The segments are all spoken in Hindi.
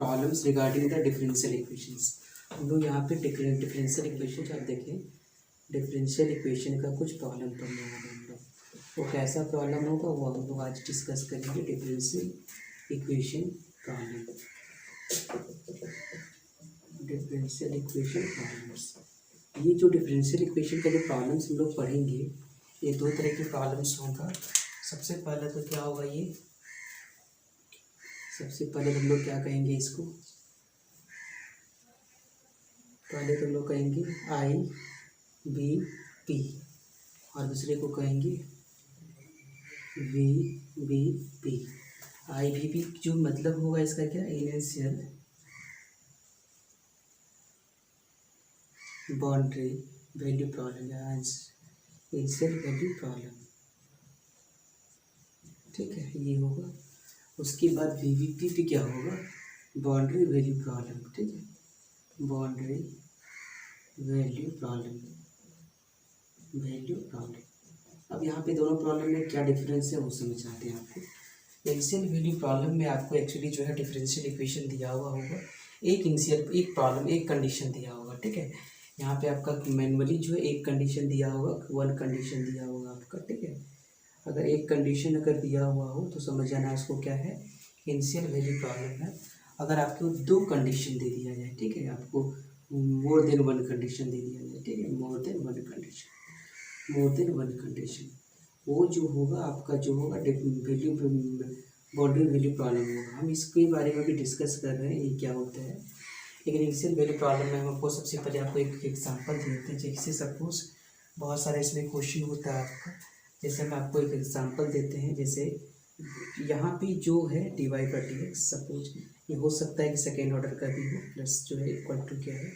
Problems regarding the differential equations. हम लोग यहाँ पे डिफरेंशियल इक्वेशन आप देखें, डिफरेंशियल इक्वेशन का कुछ प्रॉब्लम पढ़ने वाले हम लोग। वो कैसा प्रॉब्लम होगा वो हम लोग आज डिस्कस करेंगे। Differential equation problem, differential equation problems. ये जो डिफरेंशियल इक्वेशन का जो प्रॉब्लम्स हम लोग पढ़ेंगे, ये दो तरह के प्रॉब्लम्स होगा। सबसे पहले तो क्या होगा, ये सबसे पहले हम लोग क्या कहेंगे इसको, पहले तो हम लोग कहेंगे आई बी पी और दूसरे को कहेंगे V B P. I B P जो मतलब होगा इसका क्या, इनिशियल बाउंड्री वैल्यू प्रॉब्लम या इनिशियल वैल्यू प्रॉब्लम, ठीक है, ये होगा। उसके बाद वी बी पी क्या होगा, बाउंड्री वैल्यू प्रॉब्लम, ठीक है, boundary value problem, value problem. अब यहाँ पे दोनों प्रॉब्लम में क्या डिफरेंस है वो समझ आते हैं आपको। इनिशियल वैल्यू प्रॉब्लम में आपको एक्चुअली जो है डिफरेंशियल इक्वेशन दिया हुआ होगा, एक इनिशियल एक प्रॉब्लम एक कंडीशन दिया होगा, ठीक है। यहाँ पे आपका मैनुअली जो है एक कंडीशन दिया होगा, वन कंडीशन दिया होगा आपका, ठीक है। अगर एक कंडीशन अगर दिया हुआ हो तो समझ जाना उसको क्या है, इनिशियल वैल्यू प्रॉब्लम है। अगर आपको दो कंडीशन दे दिया जाए, ठीक है, आपको मोर देन वन कंडीशन दे दिया जाए, ठीक है, more than one condition, more than one condition, वो जो होगा आपका जो होगा वैल्यू बाउंड्री वैल्यू प्रॉब्लम होगा। हम इसके बारे में भी डिस्कस कर रहे हैं ये क्या होता है। लेकिन इनिशियल वैल्यू प्रॉब्लम में हम आपको सबसे पहले आपको एक एग्जांपल देते हैं। जैसे सपोज बहुत सारे इसमें क्वेश्चन होता है आपका, जैसे हम आपको एक एग्जांपल देते हैं। जैसे यहाँ पे जो है d y by d x, suppose ये हो सकता है कि सेकेंड ऑर्डर का भी हो, प्लस जो है इक्वल टू क्या है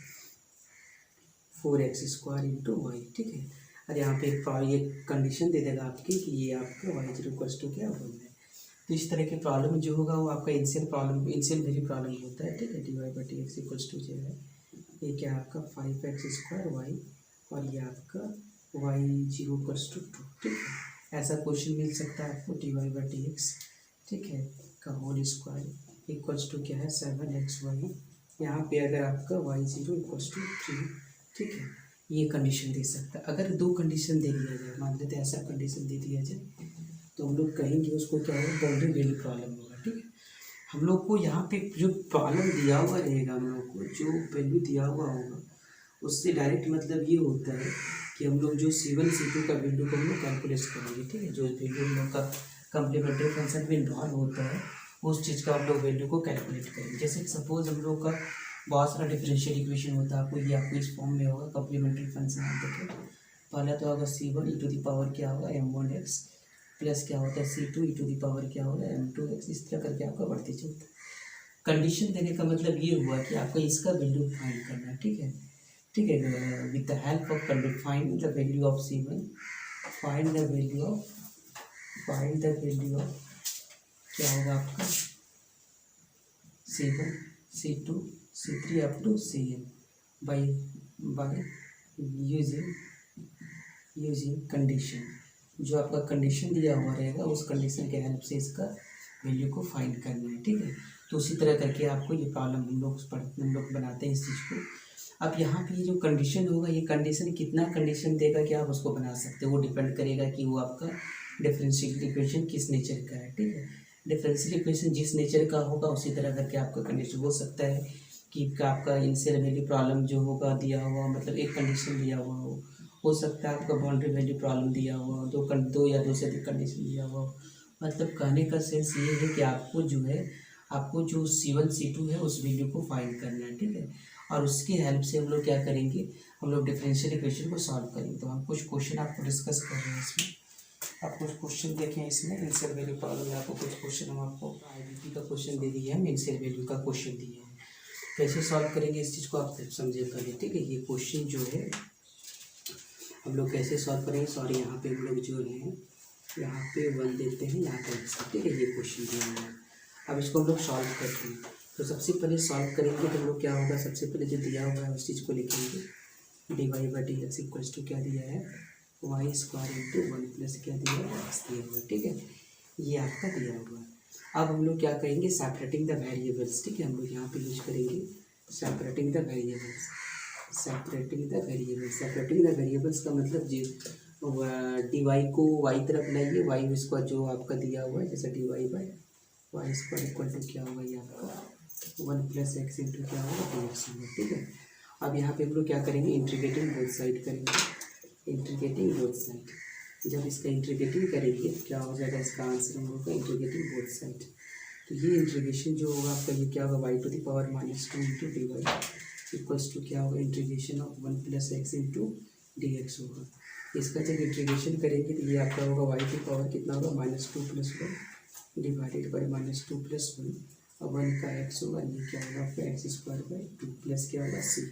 4x² इंटू वाई, ठीक है। और यहाँ पे एक कंडीशन दे देगा आपकी कि ये आपका वाई जीरो इक्वल्स टू क्या 1 है। तो इस तरह के प्रॉब्लम जो होगा वो आपका initial problem, initial value problem होता है, ठीक है। D y by d x equals to जो है ये क्या आपका 5x² वाई और ये आपका वाई जीरो इक्वल्स टू 2, ठीक है। ऐसा क्वेश्चन मिल सकता है आपको, d y by d x, ठीक है, का होल स्क्वायर इक्वल्स टू क्या है 7xy। यहाँ पे अगर आपका वाई जीरो इक्वल्स टू 3, ठीक है, ये कंडीशन दे सकता है। अगर दो कंडीशन दे दिया जाए, मान लेते हैं ऐसा कंडीशन दे दिया जाए, तो हम लोग कहेंगे उसको क्या है, बाउंड्री वैल्यू प्रॉब्लम होगा, ठीक है। हम लोग को यहाँ पे जो प्रॉब्लम दिया हुआ रहेगा, हम लोग को जो वैल्यू दिया हुआ होगा उससे डायरेक्ट मतलब ये होता है कि हम लोग जो C1 C2 का वैल्यू को हम लोग कैलकुलेट करेंगे, ठीक है। जो वैल्यू हम लोग का कम्प्लीमेंट्री फंक्शन में इन्वॉल्व होता है उस चीज़ का हम लोग वैल्यू को कैलकुलेट करेंगे। जैसे सपोज हम लोग का बहुत सारा डिफरेंशियल इक्वेशन होता है, आपको इस फॉर्म में होगा कम्प्लीमेंट्री फंक्शन। आप देखें पहला तो होगा C1 e to the power क्या होगा m1x प्लस क्या होता है C2 e to the power क्या होगा m2x, इस तरह करके आपका बढ़ती चलता है। कंडीशन देने का मतलब ये हुआ कि आपको इसका वैल्यू फाइंड करना है, ठीक है, ठीक है। With the help of find the value of C1, find the value of क्या होगा आपका C1 C2 C3 up to Cn by using condition. जो आपका कंडीशन दिया हुआ रहेगा उस कंडीशन के हेल्प से इसका वैल्यू को फाइंड करना है, ठीक है। तो उसी तरह करके आपको ये प्रॉब्लम हम लोग बनाते हैं इस चीज़ को। अब यहाँ पे ये जो कंडीशन होगा, ये कंडीशन कितना कंडीशन देगा कि आप उसको बना सकते हो, वो डिपेंड करेगा कि वो आपका डिफरेंशियल इक्वेशन किस नेचर का है, ठीक है। डिफरेंशियल इक्वेशन जिस नेचर का होगा उसी तरह करके आपका कंडीशन हो सकता है कि आपका इनिशियल वैल्यू प्रॉब्लम जो होगा दिया हुआ, मतलब एक कंडीशन दिया हुआ हो सकता है आपका बाउंड्री वैल्यू प्रॉब्लम दिया हुआ, दो या दो से अधिक कंडीशन दिया हुआ हो। मतलब कहने का सेंस ये है कि आपको जो C1 C2 है उस वैल्यू को फाइंड करना है, ठीक है। और उसकी हेल्प से हम लोग क्या करेंगे, हम लोग डिफरेंशियल इक्वेशन को सॉल्व करेंगे। तो हम कुछ क्वेश्चन आपको डिस्कस कर रहे हैं इसमें। आप कुछ क्वेश्चन देखें इसमें, इनिशियल वैल्यू प्रॉब्लम में आपको कुछ क्वेश्चन, हम आपको IBP का क्वेश्चन दे दिया है, इनिशियल वैल्यू का क्वेश्चन दिया है। कैसे सॉल्व करेंगे इस चीज़ को आप समझे पहले, ठीक है। ये क्वेश्चन जो है हम लोग कैसे सॉल्व करेंगे, सॉरी यहाँ पे हम लोग जो है यहाँ पे 1 देते हैं, यहाँ पर ठीक है, ये क्वेश्चन दिया हुआ है। अब इसको हम लोग सॉल्व करते हैं। तो सबसे पहले सॉल्व करेंगे तो हम लोग क्या होगा, सबसे पहले जो दिया हुआ है उस चीज़ को लिखेंगे। D y by d x equals to क्या दिया है वाई स्क्वायर इंटू 1 प्लस क्या दिया है x दिया हुआ है, ठीक है, ये आपका दिया हुआ है। अब हम लोग क्या करेंगे, सेपरेटिंग द वेरिएबल्स, ठीक है। हम लोग यहाँ पे यूज करेंगे separating the variables. Separating the variables, separating the variables का मतलब जी डी वाई को वाई तरफ लाइए, वाई स्क्वायर जो आपका दिया हुआ है, जैसे d y by y square equal to क्या होगा, ये आपका 1 + x इंटू क्या होगा, डी एक्स होगा, ठीक है। अब यहाँ पे हम लोग क्या करेंगे, इंटीग्रेटिंग बोथ साइड करेंगे, इंटीग्रेटिंग बोथ साइड। जब इसका इंटीग्रेटिंग करेंगे तो क्या हो जाएगा, इसका आंसर हम लोग का इंटीग्रेटिंग बोथ साइड। तो ये इंटीग्रेशन जो होगा आपका, ये क्या होगा, y to the power -2 into d y equals to क्या होगा, integration of 1 + x into d x होगा। इसका जब इंटीग्रेशन करेंगे तो ये आपका होगा वाई टू पावर कितना होगा, -2 + 1 डिवाइडेड बाई -2 + 1 और 1 का x होगा, ये क्या होगा आपका x² / 2 प्लस क्या होगा c।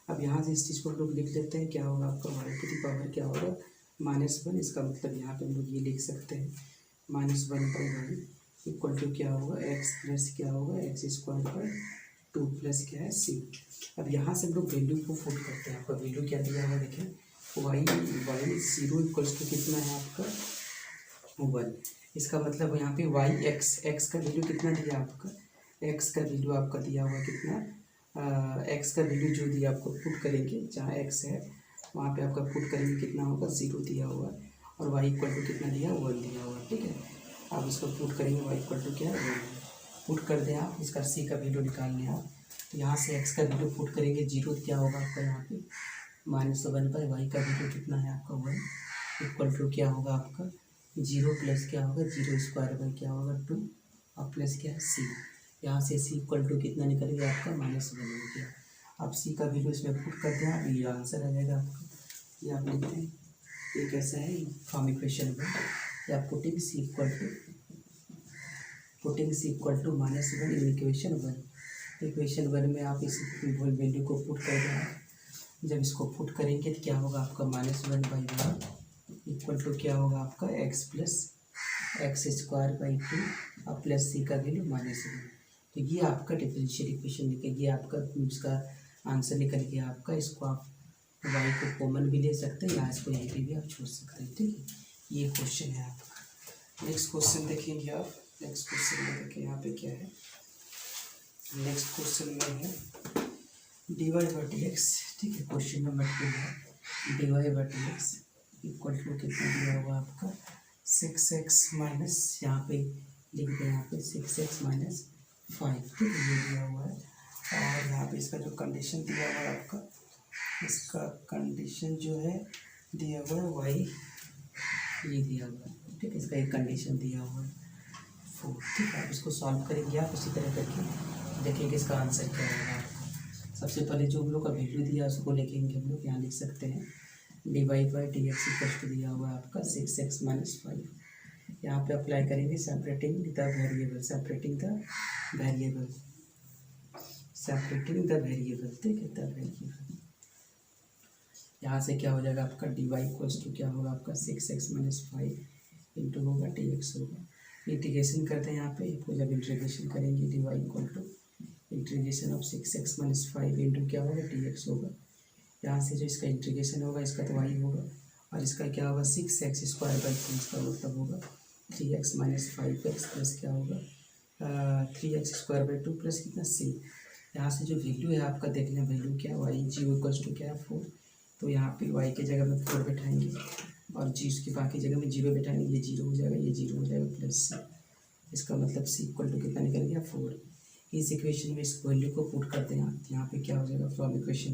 अब यहाँ से इस चीज़ को हम लोग लिख लेते हैं, क्या होगा आपका वाई टू द पावर क्या होगा -1। इसका मतलब यहाँ पे हम लोग ये लिख सकते हैं -1/1 इक्वल टू क्या होगा, x प्लस क्या होगा x² / 2 प्लस क्या है c। अब यहाँ से हम लोग वैल्यू को पुट करते हैं। आपका वैल्यू क्या दिया हुआ देखें, y 0 इक्वल्स टू कितना है आपका 1। इसका मतलब यहाँ पे x का वैल्यू कितना दिया आपका, x का वैल्यू आपका दिया हुआ कितना, x का वैल्यू जो दिया आपको पुट करेंगे, जहाँ x है वहाँ पे आपका पुट करेंगे कितना होगा, 0 दिया हुआ है और y इक्वल टू कितना दिया, 1 दिया हुआ है, ठीक है। आप इसको पुट करेंगे, y इक्वल टू क्या है 1 पुट कर दें आप, इसका c का वैल्यू निकाल लें आप। तो यहाँ से x का वैल्यू पुट करेंगे, 0 क्या होगा आपका यहाँ पे -1/y का वैल्यू कितना है आपका 1 इक्वल टू क्या होगा आपका 0 प्लस क्या होगा 0² क्या होगा 2 और प्लस क्या है c। यहाँ से c इक्वल टू कितना निकल गया आपका -1 हो गया। आप c का वैल्यू इसमें पुट कर दें आप, ये आंसर आ जाएगा आपका। ये आप लिखते हैं, ये कैसा है फ्रॉम इक्वेशन में, या putting c equal to -1 in equation 1। Equation 1 में आप इस वैल्यू को पुट कर दें। जब इसको पुट करेंगे तो क्या होगा आपका -1/1 इक्वल टू क्या होगा आपका x + x² / 2 और प्लस c का वैल्यू -1। तो ये आपका डिफरेंशियल इक्वेशन निकल गया, आपका इसका आंसर निकल गया आपका। इसको आप y को कॉमन भी ले सकते हैं या इसको यहीं पे भी आप छोड़ सकते हैं, ठीक है। ये क्वेश्चन है आपका। नेक्स्ट क्वेश्चन देखेंगे आप, नेक्स्ट क्वेश्चन में देखिए यहाँ पे क्या है। नेक्स्ट क्वेश्चन में है dy/dx, ठीक है। क्वेश्चन नंबर 2 है dy/dx इक्वल टू कितना दिया हुआ आपका 6x माइनस, यहाँ पे लिख दें यहाँ पे 6x - 5, ठीक है, ये दिया हुआ है। और यहाँ पे इसका जो कंडीशन दिया हुआ है आपका, इसका कंडीशन जो है दिया हुआ है y, ये दिया हुआ है, ठीक है। इसका एक कंडीशन दिया हुआ है 4, ठीक है। आप इसको सॉल्व करेंगे आप उसी तरह करके, देखेंगे इसका आंसर क्या होगा। सबसे पहले जो हम लोग का वैल्यू दिया उसको लिखेंगे, हम लोग यहाँ लिख सकते हैं dy/dx इक्वल टू दिया हुआ है आपका 6x - 5। यहाँ पे अप्लाई करेंगे separating the variable, separating the variable, ठीक है, द वेरिएबल। यहाँ से क्या हो जाएगा आपका dy इक्वल्स टू क्या होगा आपका 6x - 5 इंटू होगा dx होगा। इंटीग्रेशन करते हैं यहाँ पे, इसको जब इंटीग्रेशन करेंगे dy equal to integration of 6x - 5 into क्या होगा dx होगा। यहाँ से जो इसका इंटीग्रेशन होगा इसका तो y होगा और इसका क्या होगा 6x² / 2, इसका मतलब होगा 3x - 5x प्लस क्या होगा 3x² / 2 प्लस कितना c। यहाँ से जो वैल्यू है आपका देख लें, वैल्यू क्या है y 0 इक्वल्स टू क्या है 4। तो यहाँ पे y के जगह में 4 बैठाएंगे और जी उसकी बाकी जगह में 0 बैठाएंगे, ये 0 हो जाएगा, ये 0 हो जाएगा प्लस c। इसका मतलब c इक्वल टू कितना निकल गया 4। इस इक्वेशन में इस वैल्यू को पुट करते हैं आप, यहाँ पे क्या हो जाएगा फ्रॉम इक्वेशन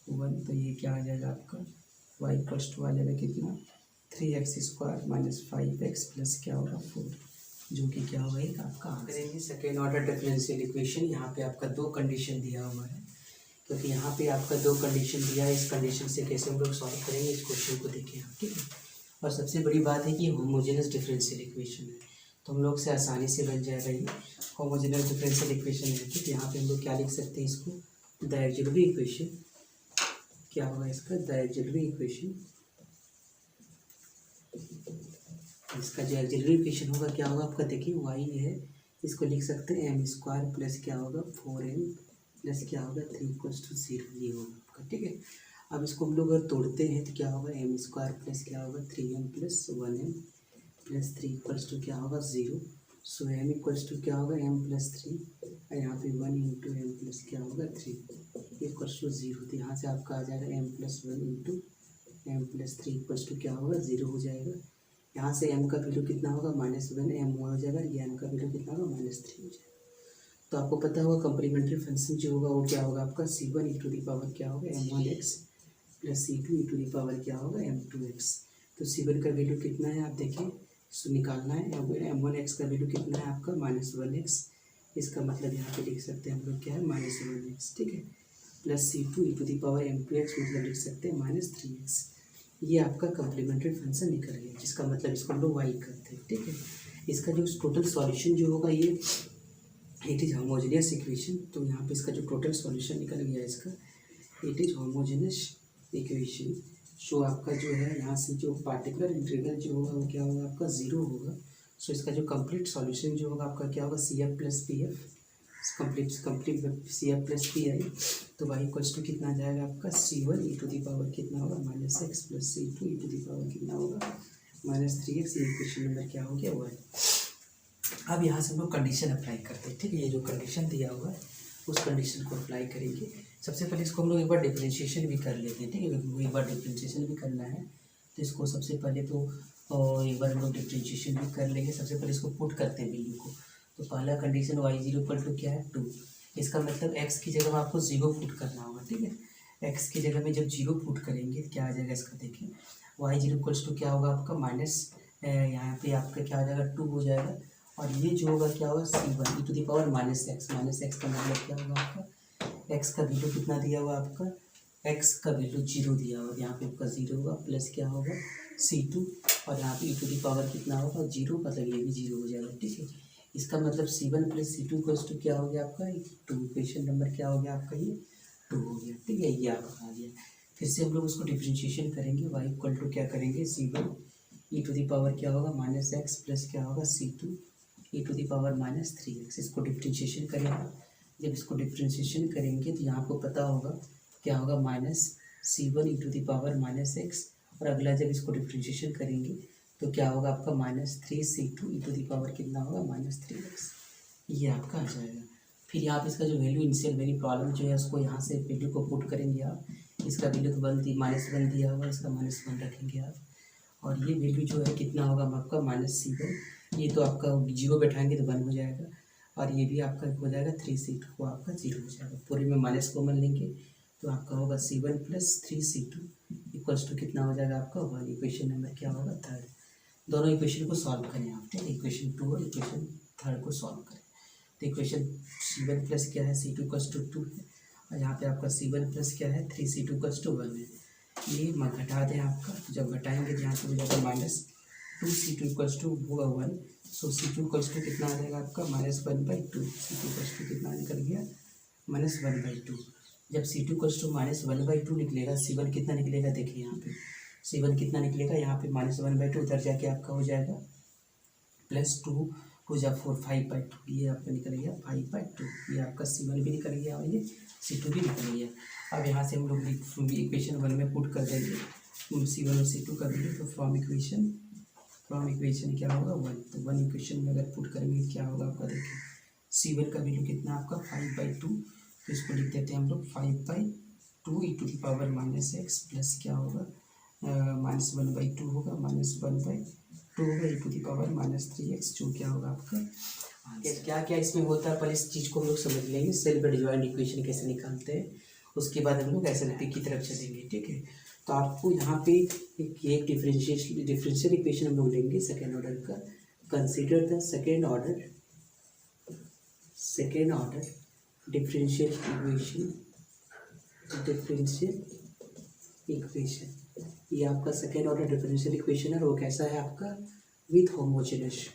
1, तो ये क्या आ जाएगा आपका y इक्वल्स टू आ जाएगा कितना 3x² - 5x प्लस क्या होगा 4, जो कि क्या होगा एक आपका answer. Second order differential equation, यहाँ पे आपका 2 कंडीशन दिया हुआ है, क्योंकि यहाँ पे आपका 2 कंडीशन दिया है। इस कंडीशन से कैसे हम लोग सॉल्व करेंगे इस क्वेश्चन को देखिए आप, ठीक है। और सबसे बड़ी बात है कि होमोजेनस डिफरेंशियल इक्वेशन है, तो हम लोग से आसानी से बन जाएगा ये होमोजेनस डिफरेंशियल इक्वेशन है, ठीक है। यहाँ पे हम लोग क्या लिख सकते हैं इसको, द ऑक्सिलरी इक्वेशन, क्या होगा इसका द ऑक्सिलरी इक्वेशन। इसका जो ऑक्सिलरी इक्वेशन होगा क्या होगा आपका, देखिए y है, इसको लिख सकते हैं m² प्लस क्या होगा 4m प्लस क्या होगा 3 = 0, ये होगा आपका, ठीक है। अब इसको हम लोग अगर तोड़ते हैं तो क्या होगा m² प्लस क्या होगा 3m plus 1m plus 3 equals to क्या होगा 0। सो m इक्वल्स टू क्या होगा m प्लस 3, और यहाँ पे 1 इंटू एम प्लस क्या होगा 3 इक्वल्स टू 0। तो यहाँ से आपका आ जाएगा m plus 1 into m plus 3 equals to क्या होगा 0 हो जाएगा। यहाँ से m का वैल्यू कितना होगा -1 m हो जाएगा, ये m का वैल्यू कितना होगा -3 हो जाएगा। तो आपको पता होगा कम्प्लीमेंट्री फंक्शन जो होगा वो क्या होगा आपका c1 e to the power क्या होगा m1x plus c2 e to the power क्या होगा m2x। तो c1 का वैल्यू कितना है आप देखिए, सो निकालना है। m1x का वैल्यू कितना है आपका -1x, इसका मतलब यहाँ पे लिख सकते हैं हम लोग क्या है -1x, ठीक है, plus c2 e to the power m2x मतलब लिख सकते हैं -3x। ये आपका कम्प्लीमेंट्री फंक्शन निकल गया, जिसका मतलब इसको हम लोग y करते हैं, ठीक है। इसका जो टोटल सॉल्यूशन जो होगा ये इट इज़ होमोजेनियस इक्वेशन। तो यहाँ पे इसका जो टोटल सॉल्यूशन निकल गया इसका इट इज़ होमोजेनियस इक्वेशन। सो आपका जो है यहाँ से जो पार्टिकुलर इंटीग्रल जो होगा वो क्या होगा आपका 0 होगा। सो इसका जो कंप्लीट सॉल्यूशन जो होगा आपका क्या होगा CF plus PF, complete CF plus PI। तो y इक्वल्स टू कितना आ जाएगा आपका C1 e to the power कितना होगा -x plus C2 e to the power कितना होगा -3x। ये इक्वेशन नंबर क्या हो गया 1। अब यहाँ से हम लोग कंडीशन अप्लाई करते हैं, ठीक है। ये जो कंडीशन दिया हुआ है उस कंडीशन को अप्लाई करेंगे। सबसे पहले इसको हम लोग एक बार डिफरेंशिएशन भी कर लेते हैं, ठीक है। एक बार डिफरेंशिएशन भी करना है तो इसको सबसे पहले तो एक बार हम लोग डिफरेंशिएशन भी कर लेंगे। सबसे पहले इसको पुट करते हैं वैल्यू को। तो पहला कंडीशन y0 इक्वल टू क्या है 2। इसका मतलब x की जगह में आपको 0 पुट करना होगा, ठीक है। x की जगह में जब 0 पुट करेंगे तो क्या आ जाएगा इसका देखिए, y0 इक्वल्स टू क्या होगा आपका माइनस, यहाँ पे आपका क्या आ जाएगा 2 हो जाएगा। और ये जो होगा क्या होगा C1 e to the power -x। का मतलब क्या होगा आपका x का वैल्यू कितना दिया हुआ आपका, x का वैल्यू 0 दिया हुआ, यहाँ पे आपका 0 होगा प्लस क्या होगा C2, और यहाँ पे ई टू दी पावर कितना होगा 0, मतलब ये भी 0 हो जाएगा, ठीक है। इसका मतलब C1 plus C2 equals to क्या हो गया आपका 2। इक्वेशन नंबर क्या हो गया आपका ये 2 हो गया, ठीक है। ये आपका आ गया। फिर से हम लोग उसको डिफ्रेंशिएशन करेंगे। y इक्वल टू क्या करेंगे C1 e to the power क्या होगा -x प्लस क्या होगा C2 e to the power -3x। इसको डिफ्रेंशिएशन करेंगे। जब इसको डिफ्रेंशिएशन करेंगे तो यहाँ आपको पता होगा क्या होगा -C1 e to the power -x, और अगला जब इसको डिफ्रेंशिएशन करेंगे तो क्या होगा आपका -3C2 E to the power कितना होगा -3x। ये आपका आ जाएगा। फिर यहाँ पे इसका जो वैल्यू इनिशियल वैल्यू प्रॉब्लम जो है उसको यहाँ से वैल्यू को पुट करेंगे आप। इसका वैल्यू तो -1 दिया हुआ, इसका -1 रखेंगे आप, और ये वैल्यू जो है कितना होगा आपका -C1, ये तो आपका 0 बैठाएंगे तो 1 हो जाएगा, और ये भी आपका हो जाएगा 3C2 को आपका 0 हो जाएगा। पूरे में माइनस कॉमन लेंगे तो आपका होगा C1 plus 3C2 equals to कितना हो जाएगा आपका 1। इक्वेशन नंबर क्या होगा 3rd। दोनों इक्वेशन को सॉल्व करें आप, ठीक है। इक्वेशन 2 और इक्वेशन 3rd को सॉल्व करें। तो इक्वेशन C1 प्लस क्या है C2 इक्वल्स टू 2 है, और यहाँ पे आपका C1 प्लस क्या है 3C2 इक्वल्स टू 1 है। ये घटा दें आपका, जब घटाएंगे तो यहाँ पे हो जाएगा -2C2 इक्वल्स टू होगा 1। सो C2 इक्वल्स टू कितना आ जाएगा आपका -1/2। C2 इक्वल्स टू कितना निकल गया -1/2। जब C2 इक्वल्स टू -1/2 निकलेगा, C1 कितना निकलेगा देखिए यहाँ पे, C1 कितना निकलेगा यहाँ पे -1/2, उधर जाके आपका हो जाएगा +2 2 जा 4 5/2। ये आपका निकल गया 5/2। ये आपका C1 भी निकल गया और ये C2 भी निकल गया। अब यहाँ से हम लोग इक्वेशन 1 में पुट कर देंगे C1 और C2 कर देंगे। तो फ्रॉम इक्वेशन क्या होगा 1। तो 1 इक्वेशन में अगर पुट करेंगे क्या होगा आपका देखिए, C1 का वैल्यू कितना आपका 5/2। तो इसको लिख देते हैं हम लोग 5/2 e to the power -x plus क्या होगा -1/2 होगा, -1/2 होगा ई टू दी पावर -3x, जो क्या होगा आपका क्या क्या इसमें होता है। पर इस चीज़ को हम लोग समझ लेंगे, सेल्फ एडजॉइंट इक्वेशन कैसे निकालते हैं, उसके बाद हम लोग SLP की तरफ चलेंगे, ठीक है। तो आपको यहाँ पे एक डिफरेंशियल इक्वेशन हम लोग लेंगे सेकेंड ऑर्डर का। Consider the second order differential equation. ये आपका सेकेंड ऑर्डर डिफरेंशियल इक्वेशन है, और वो कैसा है आपका विथ होमोजेनस।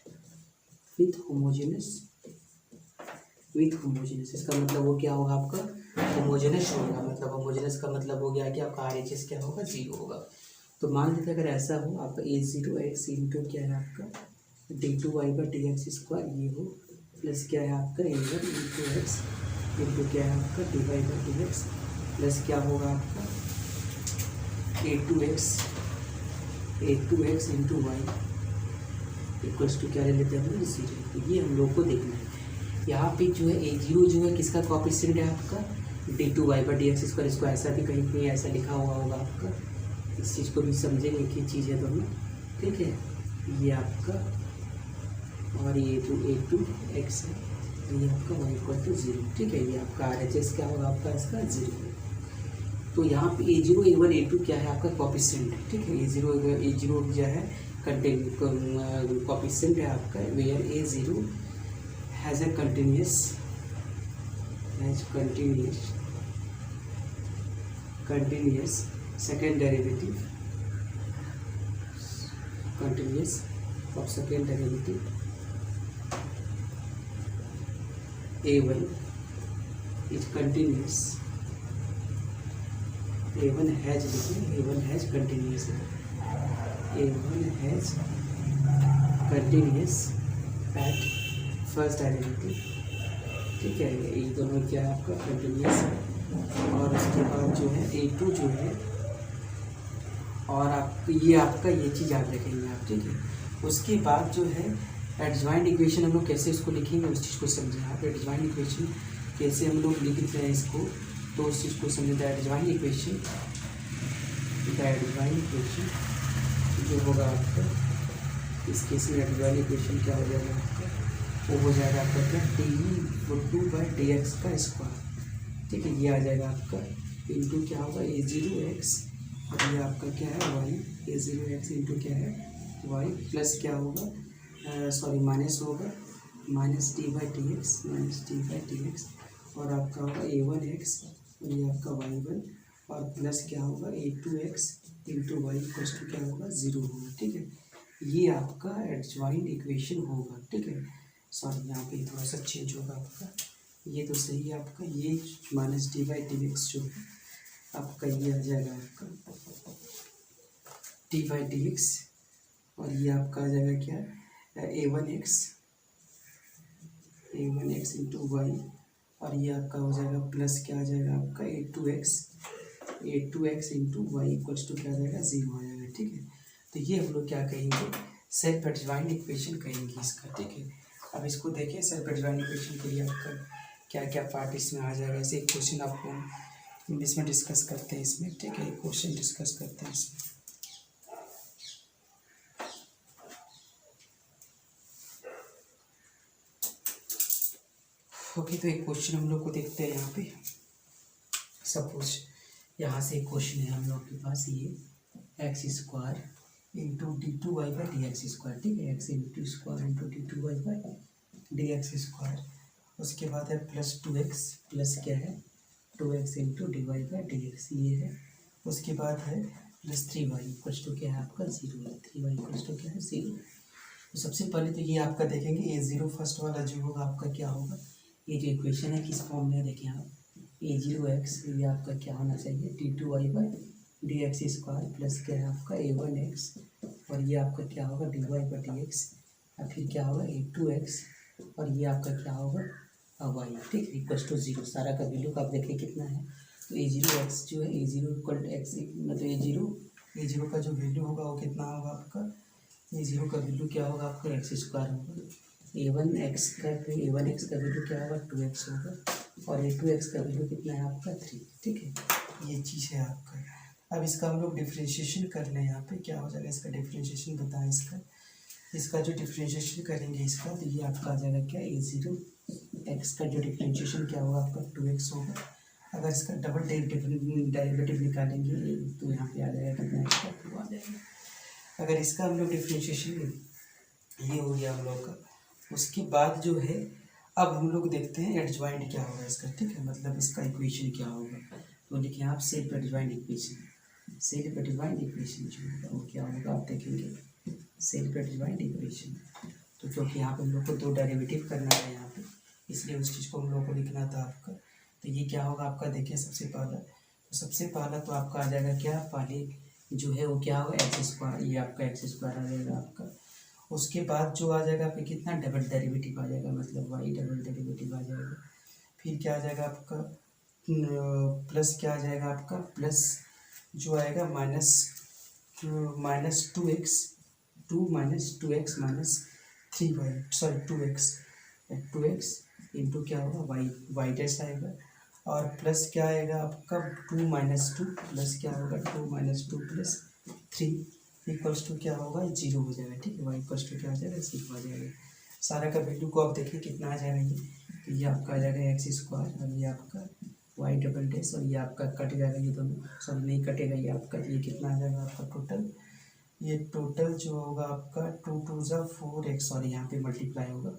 इसका मतलब वो क्या होगा आपका होमोजेनस होगा। मतलब होमोजेनस का मतलब हो गया कि आपका RHS क्या होगा 0 होगा। तो मान लीजिए अगर ऐसा हो आपका A0x इंटू क्या है आपका d2y/dx² ये हो, प्लस क्या है आपका A1 इंटू x इंटू क्या है आपका dy/dx, प्लस क्या होगा आपका A2x into y equals to क्या ले लेते हैं हम लोग 0। तो ये हम लोग को देखना है। यहाँ पे जो है a0 जो है किसका कोएफिशिएंट है आपका d2y/dx स्क्वायर। इसको ऐसा भी कहीं कहीं ऐसा लिखा हुआ होगा आपका, इस चीज़ को भी समझेंगे एक ही चीज़ है दोनों, ठीक है। ये आपका और ये a2 x है, ये आपका y इक्वल टू 0, ठीक है। ये आपका RHS क्या होगा आपका इसका 0। तो यहाँ पे a0 a1 a2 क्या है आपका कोएफिशिएंट है, ठीक है। a0 जो है कोएफिशिएंट है आपका, where a0 has a continuous second derivative, continuous of second derivative a1 is continuous, a1 has continuous, a1 has continuous at first derivative, ठीक है। ये दोनों क्या है आपका कंटिन्यूस है। और उसके बाद जो है a2 जो है, और आप ये आपका ये चीज़ याद रखेंगे आप, ठीक है। उसके बाद जो है एडजॉइंट इक्वेशन हम लोग कैसे इसको लिखेंगे उस चीज़ को समझें आप। एडजॉइंट इक्वेशन कैसे हम लोग लिखते हैं इसको, तो उस चीज़ को समझें। एडजॉइंट इक्वेशन जो होगा आपका, इस केस में एडजॉइंट इक्वेशन क्या हो जाएगा आपका, वो हो जाएगा आपका क्या d2/dx का स्क्वायर, ठीक है। ये आ जाएगा आपका इंटू क्या होगा a0x, और ये आपका क्या है y, a0x इंटू क्या है y, प्लस क्या होगा सॉरी माइनस होगा -d/dx, और आपका होगा a1x, और ये आपका y1, और प्लस क्या होगा a2x into y equals to क्या होगा 0 होगा, ठीक है। ये आपका एडजॉइंट इक्वेशन होगा, ठीक है। सॉरी यहाँ पे थोड़ा सा चेंज होगा आपका, ये तो सही है आपका। ये -d/dx जो है आपका ये आ जाएगा आपका d/dx, और ये आपका आ जाएगा क्या a1x इंटू वाई, और ये आपका हो जाएगा प्लस क्या आ जाएगा आपका a2x into y equals to क्या आ जाएगा 0 आ जाएगा, ठीक है। तो ये हम लोग क्या कहेंगे, सेल्फ एडजॉइंट इक्वेशन कहेंगे इसका, ठीक है। अब इसको देखिए, सेल्फ एडजॉइंट इक्वेशन के लिए आपका क्या क्या पार्ट इसमें आ जाएगा। ऐसे एक क्वेश्चन आपको इसमें डिस्कस करते हैं इसमें, ठीक है। क्वेश्चन डिस्कस करते हैं इसमें। ओके, तो एक क्वेश्चन हम लोग को देखते हैं यहाँ पे। सपोज यहाँ से एक क्वेश्चन है हम लोग के पास, ये x square into d2y/dx square, ठीक है। X into square into d2y/dx square, उसके बाद है प्लस 2x, प्लस क्या है 2x इंटू dy/dx, ये है। उसके बाद है प्लस 3y इक्वल्स टू क्या है आपका 0 है, 3y इक्वल्स टू क्या है 0। तो सबसे पहले तो ये आपका देखेंगे a0 फर्स्ट वाला जो होगा आपका क्या होगा, ये जो इक्वेशन है किस फॉर्म में है देखें आप, a0x, ये आपका क्या होना चाहिए d2y/dx स्क्वायर, प्लस क्या है आपका a1x, और ये आपका क्या होगा dy/dx, और फिर क्या होगा a2x, और ये आपका क्या होगा y, ठीक है, इक्वल्स टू 0। सारा का वैल्यू का आप देखें कितना है, तो a0x जो है a0 इक्वल x, मतलब a0 का जो वैल्यू होगा वो कितना होगा आपका, a0 का वैल्यू क्या होगा आपका x स्क्वायर होगा, a1x का वैल्यू क्या होगा 2x होगा, और a2x का वैल्यू कितना है आपका 3, ठीक है। ये चीज़ है आपका। अब इसका हम लोग डिफ्रेंशिएशन कर लें, यहाँ पे क्या हो जाएगा इसका डिफ्रेंशिएशन बताएं। इसका जो डिफ्रेंशिएशन करेंगे इसका, तो ये आपका आ जाएगा क्या a0x का जो डिफ्रेंशिएशन क्या होगा आपका 2x होगा। अगर इसका डबल डेरिवेटिव निकालेंगे तो यहाँ पे आ जाएगा कितना, इसका 2 आ जाएगा। अगर इसका हम लोग डिफ्रेंशिएशन, ये हो गया हम लोग का। उसके बाद जो है अब हम लोग देखते हैं एडजॉइंट क्या होगा इसका, ठीक है, मतलब इसका इक्वेशन क्या होगा। तो लिखें आप सेल्फ एडजॉइंट इक्वेशन जो होगा वो क्या होगा आप देखेंगे, सेल्फ एडजॉइंट इक्वेशन। तो क्योंकि यहाँ पे हम लोग को 2 डेरिवेटिव करना है यहाँ पे, इसलिए उस चीज़ को हम लोग को लिखना था आपका। तो ये क्या होगा आपका, देखिए सबसे पहला तो आपका आ जाएगा क्या, पहले जो है वो क्या होगा एक्स स्क्वायर, ये आपका एक्स स्क्वायर आ जाएगा आपका। उसके बाद जो आ जाएगा आपका कितना डबल डेरिवेटिव आ जाएगा, मतलब वाई डबल डेरिवेटिव आ जाएगा। फिर क्या आ जाएगा आपका प्लस क्या आ जाएगा आपका, प्लस जो आएगा -2x minus two x into क्या होगा वाई डैश आएगा, और प्लस क्या आएगा आपका 2 - 2 प्लस क्या होगा 2 - 2 प्लस 3 इक्वल्स टू क्या होगा 0 हो जाएगा। ठीक है, वाई इक्वल्स टू क्या हो जाएगा 0 आ जाएगा। सारा का वैल्यू को आप देखिए कितना आ जाएगा ये, तो ये आपका आ जाएगा एक्स स्क्वायर और ये आपका वाई डबल डैश और ये आपका कट जाएगा, ये दोनों सब नहीं कटेगा, ये आपका ये कितना आ जाएगा आपका टोटल, ये टोटल जो होगा आपका 2 × 4x और यहाँ पे मल्टीप्लाई होगा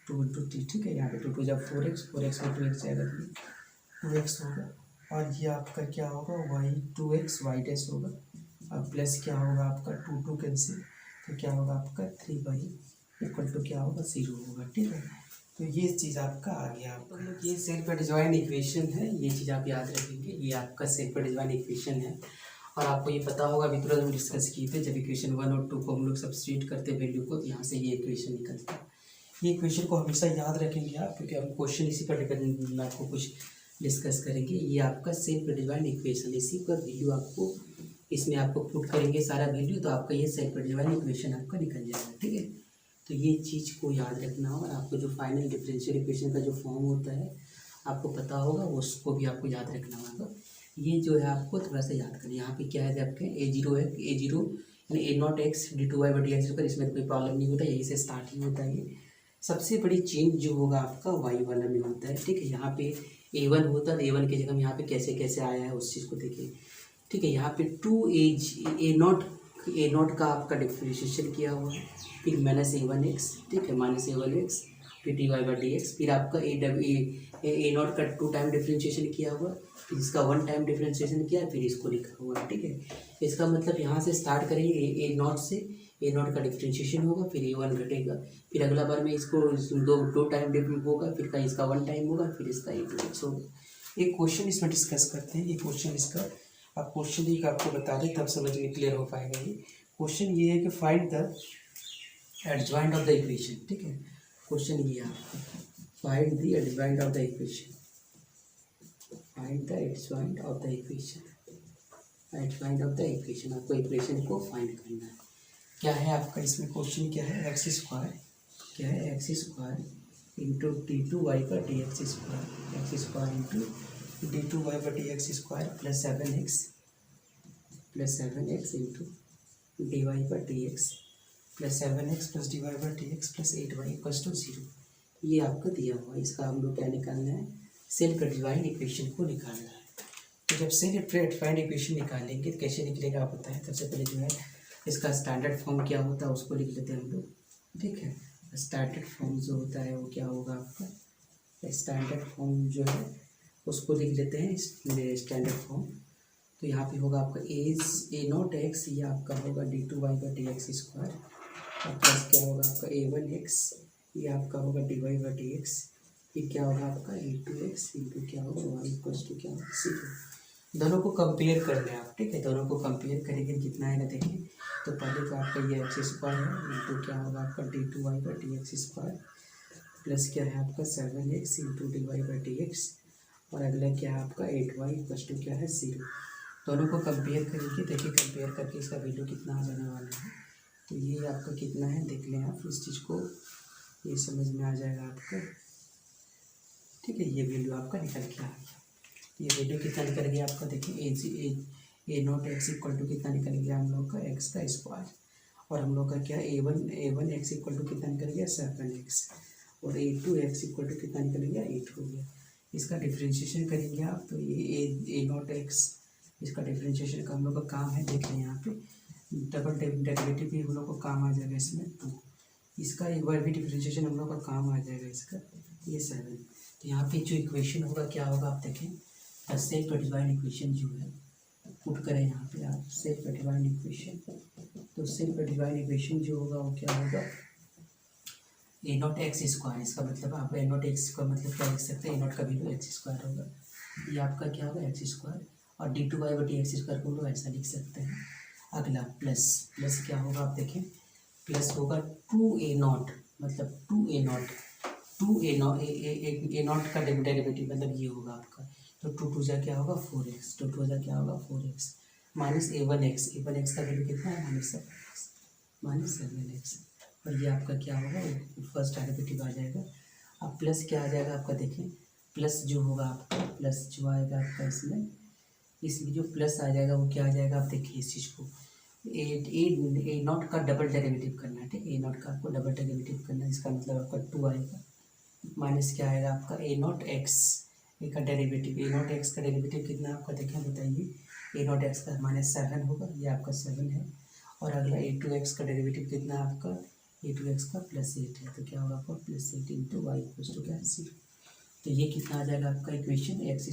2 × 3। ठीक है, यहाँ पे 2 × 4x, 4x में 2x जाएगा तो 2x होगा, और ये आपका क्या होगा वाई 2x वाई डैश होगा, अब प्लस क्या होगा आपका 2 कैंसिल, तो क्या होगा आपका 3y इक्वल टू क्या होगा 0 होगा। ठीक है, तो ये चीज़ आपका आ गया। आपका ये सेल्फ एडजॉइन इक्वेशन है, ये चीज़ आप याद रखेंगे, ये आपका सेल्फ एडजॉइन इक्वेशन है। और आपको ये पता होगा, अभी तुरंत हम डिस्कस किए थे, जब इक्वेशन 1 और 2 को हम लोग सब्स्टिट्यूट करते वैल्यू को, तो यहाँ से ये इक्वेशन निकलता है। ये इक्वेशन को हमेशा याद रखेंगे आप, क्योंकि हम क्वेश्चन इसी पर लेकर आपको कुछ डिस्कस करेंगे। ये आपका सेल्फ एडजॉइन इक्वेशन, इसी का वैल्यू आपको इसमें आपको पुट करेंगे सारा वैल्यू, तो आपका ये सेल्फ एडजॉइन इक्वेशन आपका निकल जाएगा। ठीक है, तो ये चीज़ को याद रखना होगा। आपको जो फाइनल डिफरेंशियल इक्वेशन का जो फॉर्म होता है आपको पता होगा, उसको भी आपको याद रखना होगा। ये जो है आपको थोड़ा सा याद करें, यहाँ पे क्या है आपके a0 है, a0 यानी a0x d2y/dx, इसमें कोई प्रॉब्लम नहीं होता, यहीं से स्टार्ट ही होता है। ये सबसे बड़ी चेंज जो होगा आपका y वाला में होता है। ठीक है, यहाँ पे a1 होता है, a1 की जगह यहाँ पे कैसे कैसे आया है उस चीज़ को देखिए। ठीक है, यहाँ पे a0 का आपका डिफ्रेंशिएशन किया हुआ है, फिर -a1x, ठीक है -a1x, फिर dy/dx, फिर आपका a0 का 2 टाइम डिफ्रेंशिएशन किया हुआ, फिर इसका 1 टाइम डिफ्रेंशिएशन किया, फिर इसको लिखा हुआ है। ठीक है, इसका मतलब यहाँ से स्टार्ट करेंगे a0 से, a0 का डिफ्रेंशिएशन होगा, फिर a1 घटेगा, फिर अगला बार में इसको दो टाइम डिफ्रेंस होगा, फिर का इसका 1 टाइम होगा, फिर इसका a2x होगा। एक क्वेश्चन इसमें डिस्कस करते हैं। ये क्वेश्चन इसका आप क्वेश्चन एक आपको बता दें, तब समझ में क्लियर हो पाएगा। ये क्वेश्चन ये है कि find the adjoint of the equation. ठीक है, क्वेश्चन ये आपका find the adjoint of the equation, find the adjoint of the equation, adjoint of the equation, आपको इक्वेशन को फाइंड करना है। क्या है आपका इसमें क्वेश्चन, क्या है एक्स स्क्वायर, क्या है x square into d2y/dx square, x square into d2y/dx square plus 7x into dy/dx plus 7x plus dy/dx plus 8y equals to 0। ये आपको दिया हुआ है, इसका हम लोग क्या निकालना है, सेल्फ एडजॉइंट इक्वेशन को निकालना है। तो जब सेल्फ एडजॉइंट इक्वेशन निकालेंगे तो कैसे निकलेगा आप बताएं। सबसे पहले जो है इसका स्टैंडर्ड फॉर्म क्या होता है उसको लिख लेते हैं हम लोग। ठीक है, स्टैंडर्ड फॉर्म जो होता है वो क्या होगा आपका, स्टैंडर्ड फॉर्म जो है उसको लिख लेते हैं स्टैंडर्ड फॉर्म। तो यहाँ पे होगा आपका a0x, ये आपका होगा d2y/dx स्क्वायर, और प्लस क्या होगा आपका a1x, ये आपका होगा dy/dx, ये क्या होगा आपका a2x इंटू क्या होगा y इक्वल्स टू क्या होगा 0। दोनों को कंपेयर कर लें आप। ठीक है, दोनों को कंपेयर करेंगे कितना आएगा देखिए। तो पहले तो आपका ये एक्स स्क्वायर है इंटू क्या होगा आपका d2y/dx स्क्वायर, प्लस क्या है आपका 7x इंटू dy/dx, और अगला क्या है आपका 8y इक्वल्स टू क्या है 0। दोनों को कंपेयर करेंगे, देखिए कंपेयर करके इसका वैल्यू कितना आ जाने वाला है। तो ये आपका कितना है देख लें आप, इस चीज़ को ये समझ में आ जाएगा आपको। ठीक है, ये वैल्यू आपका निकल के आ गया। ये वैल्यू कितना निकल गया आपका देखिए, a0x इक्वल टू कितना निकल गया हम लोग का x का स्क्वायर, और हम लोग का क्या a1x इक्वल टू कितना निकल गया 7x, और a2x इक्वल टू कितना निकल गया 8 हो गया। इसका डिफ्रेंशिएशन करेंगे आप तो ये a0x, इसका डिफ्रेंशिएशन का हम लोग का काम है, देख लें यहाँ पे डबल डेरिवेटिव भी हम लोग को काम आ जाएगा इसमें, तो इसका एक बार भी डिफ्रेंशिएशन हम लोग का काम आ जाएगा इसका, ये 7। तो यहाँ पे जो इक्वेशन होगा क्या होगा आप देखें, सेल्फ एडजॉइंट इक्वेशन जो है पुट करें यहाँ पे आप सेल्फ एडजॉइंट इक्वेशन। तो सेल्फ एडजॉइंट इक्वेशन जो होगा वो क्या होगा a0x स्क्वायर, इसका मतलब आप a0x का मतलब क्या लिख सकते हैं, a0 का वैल्यू x स्क्वायर होगा, ये आपका क्या होगा x स्क्वायर, और d2y/dx स्क्वायर को लोग ऐसा लिख सकते हैं। अगला प्लस क्या होगा आप देखें, प्लस होगा 2a0, मतलब 2a0 का डेरिवेटिव मतलब ये होगा आपका, तो 2 जा क्या होगा 4x, 2 जा क्या होगा 4x, माइनस a1x का वैल्यू कितना है -7x, और ये आपका क्या होगा, फर्स्ट डेरिवेटिव आ जाएगा। अब प्लस क्या आ जाएगा आपका, देखें प्लस जो होगा आपका, प्लस जो आएगा आपका इसमें जो प्लस आ जाएगा वो क्या आ जाएगा, आप देखिए इस चीज़ को ए नॉट का डबल डेरिवेटिव करना है, ठीक है। ए नॉट का आपको डबल डेरिवेटिव करना है, इसका मतलब आपका 2 आएगा, माइनस क्या आएगा आपका ए नॉट एक्स, ए का डेरिवेटिव, ए नॉट एक्स का डेरिवेटिव कितना आपका देखें बताइए, ए नॉट एक्स का -7 होगा, ये आपका 7 है। और अगला ए टू एक्स का डेरिवेटिव कितना है आपका, ए टू एक्स का +8 है, तो क्या होगा आपका +8 इंटू वाई इक्वल्स टू क्या है 0। तो ये कितना आ जाएगा आपका इक्वेशन x²,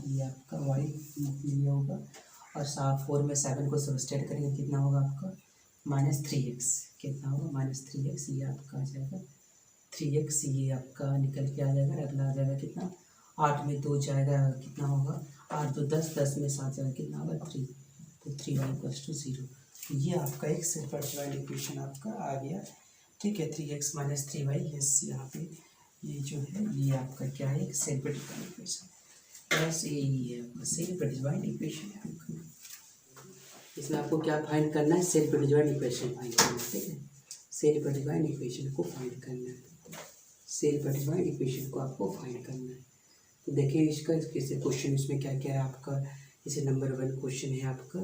ये आपका y ये होगा। और 4 में 7 को सब्सट्रैक्ट करेंगे कितना होगा आपका -3x, कितना होगा -3x, ये आपका आ जाएगा 3x, ये आपका निकल के आ जाएगा। अगला आ जाएगा कितना, 8 में 2 जाएगा कितना होगा, 8 2 10, 10 में 7 जाएगा कितना होगा 3, तो 3y इक्वल्स टू 0। तो ये आपका एक सिंपल डिवाइड इक्वेशन आपका आ गया, ठीक है। 3x - 3y, यस यहाँ पे ये जो है ये आपका क्या है, एक सेल्फ डिवाइड इक्वेशन, बस यही है आपका सेल्फ डिवाइड इक्वेशन है आपका। इसमें आपको क्या फाइंड करना है, सेल्फ डिवाइड इक्वेशन फाइंड करना है, ठीक है। सेल्फ डिवाइड इक्वेशन को फाइंड करना है, सेल्फ डिवाइड इक्वेशन को आपको फाइंड करना है। तो देखिए इसका कैसे क्वेश्चन, इसमें क्या क्या है आपका, जैसे नंबर 1 क्वेश्चन है आपका,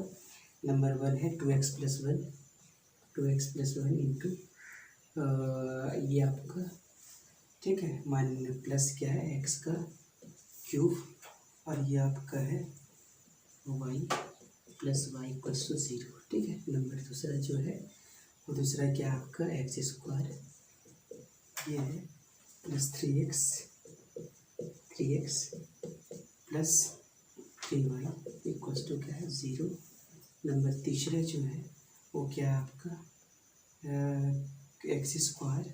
नंबर 1 है 2x + 1 इंटू ये आपका, ठीक है, मान प्लस क्या है x का क्यूब, और ये आपका है y + y इक्वल्स टू 0, ठीक है। नंबर दूसरा जो है वो दूसरा क्या आपका x², ये है + 3x + 3y इक्वल्स टू क्या है 0। नंबर तीसरा जो है वो क्या आपका x²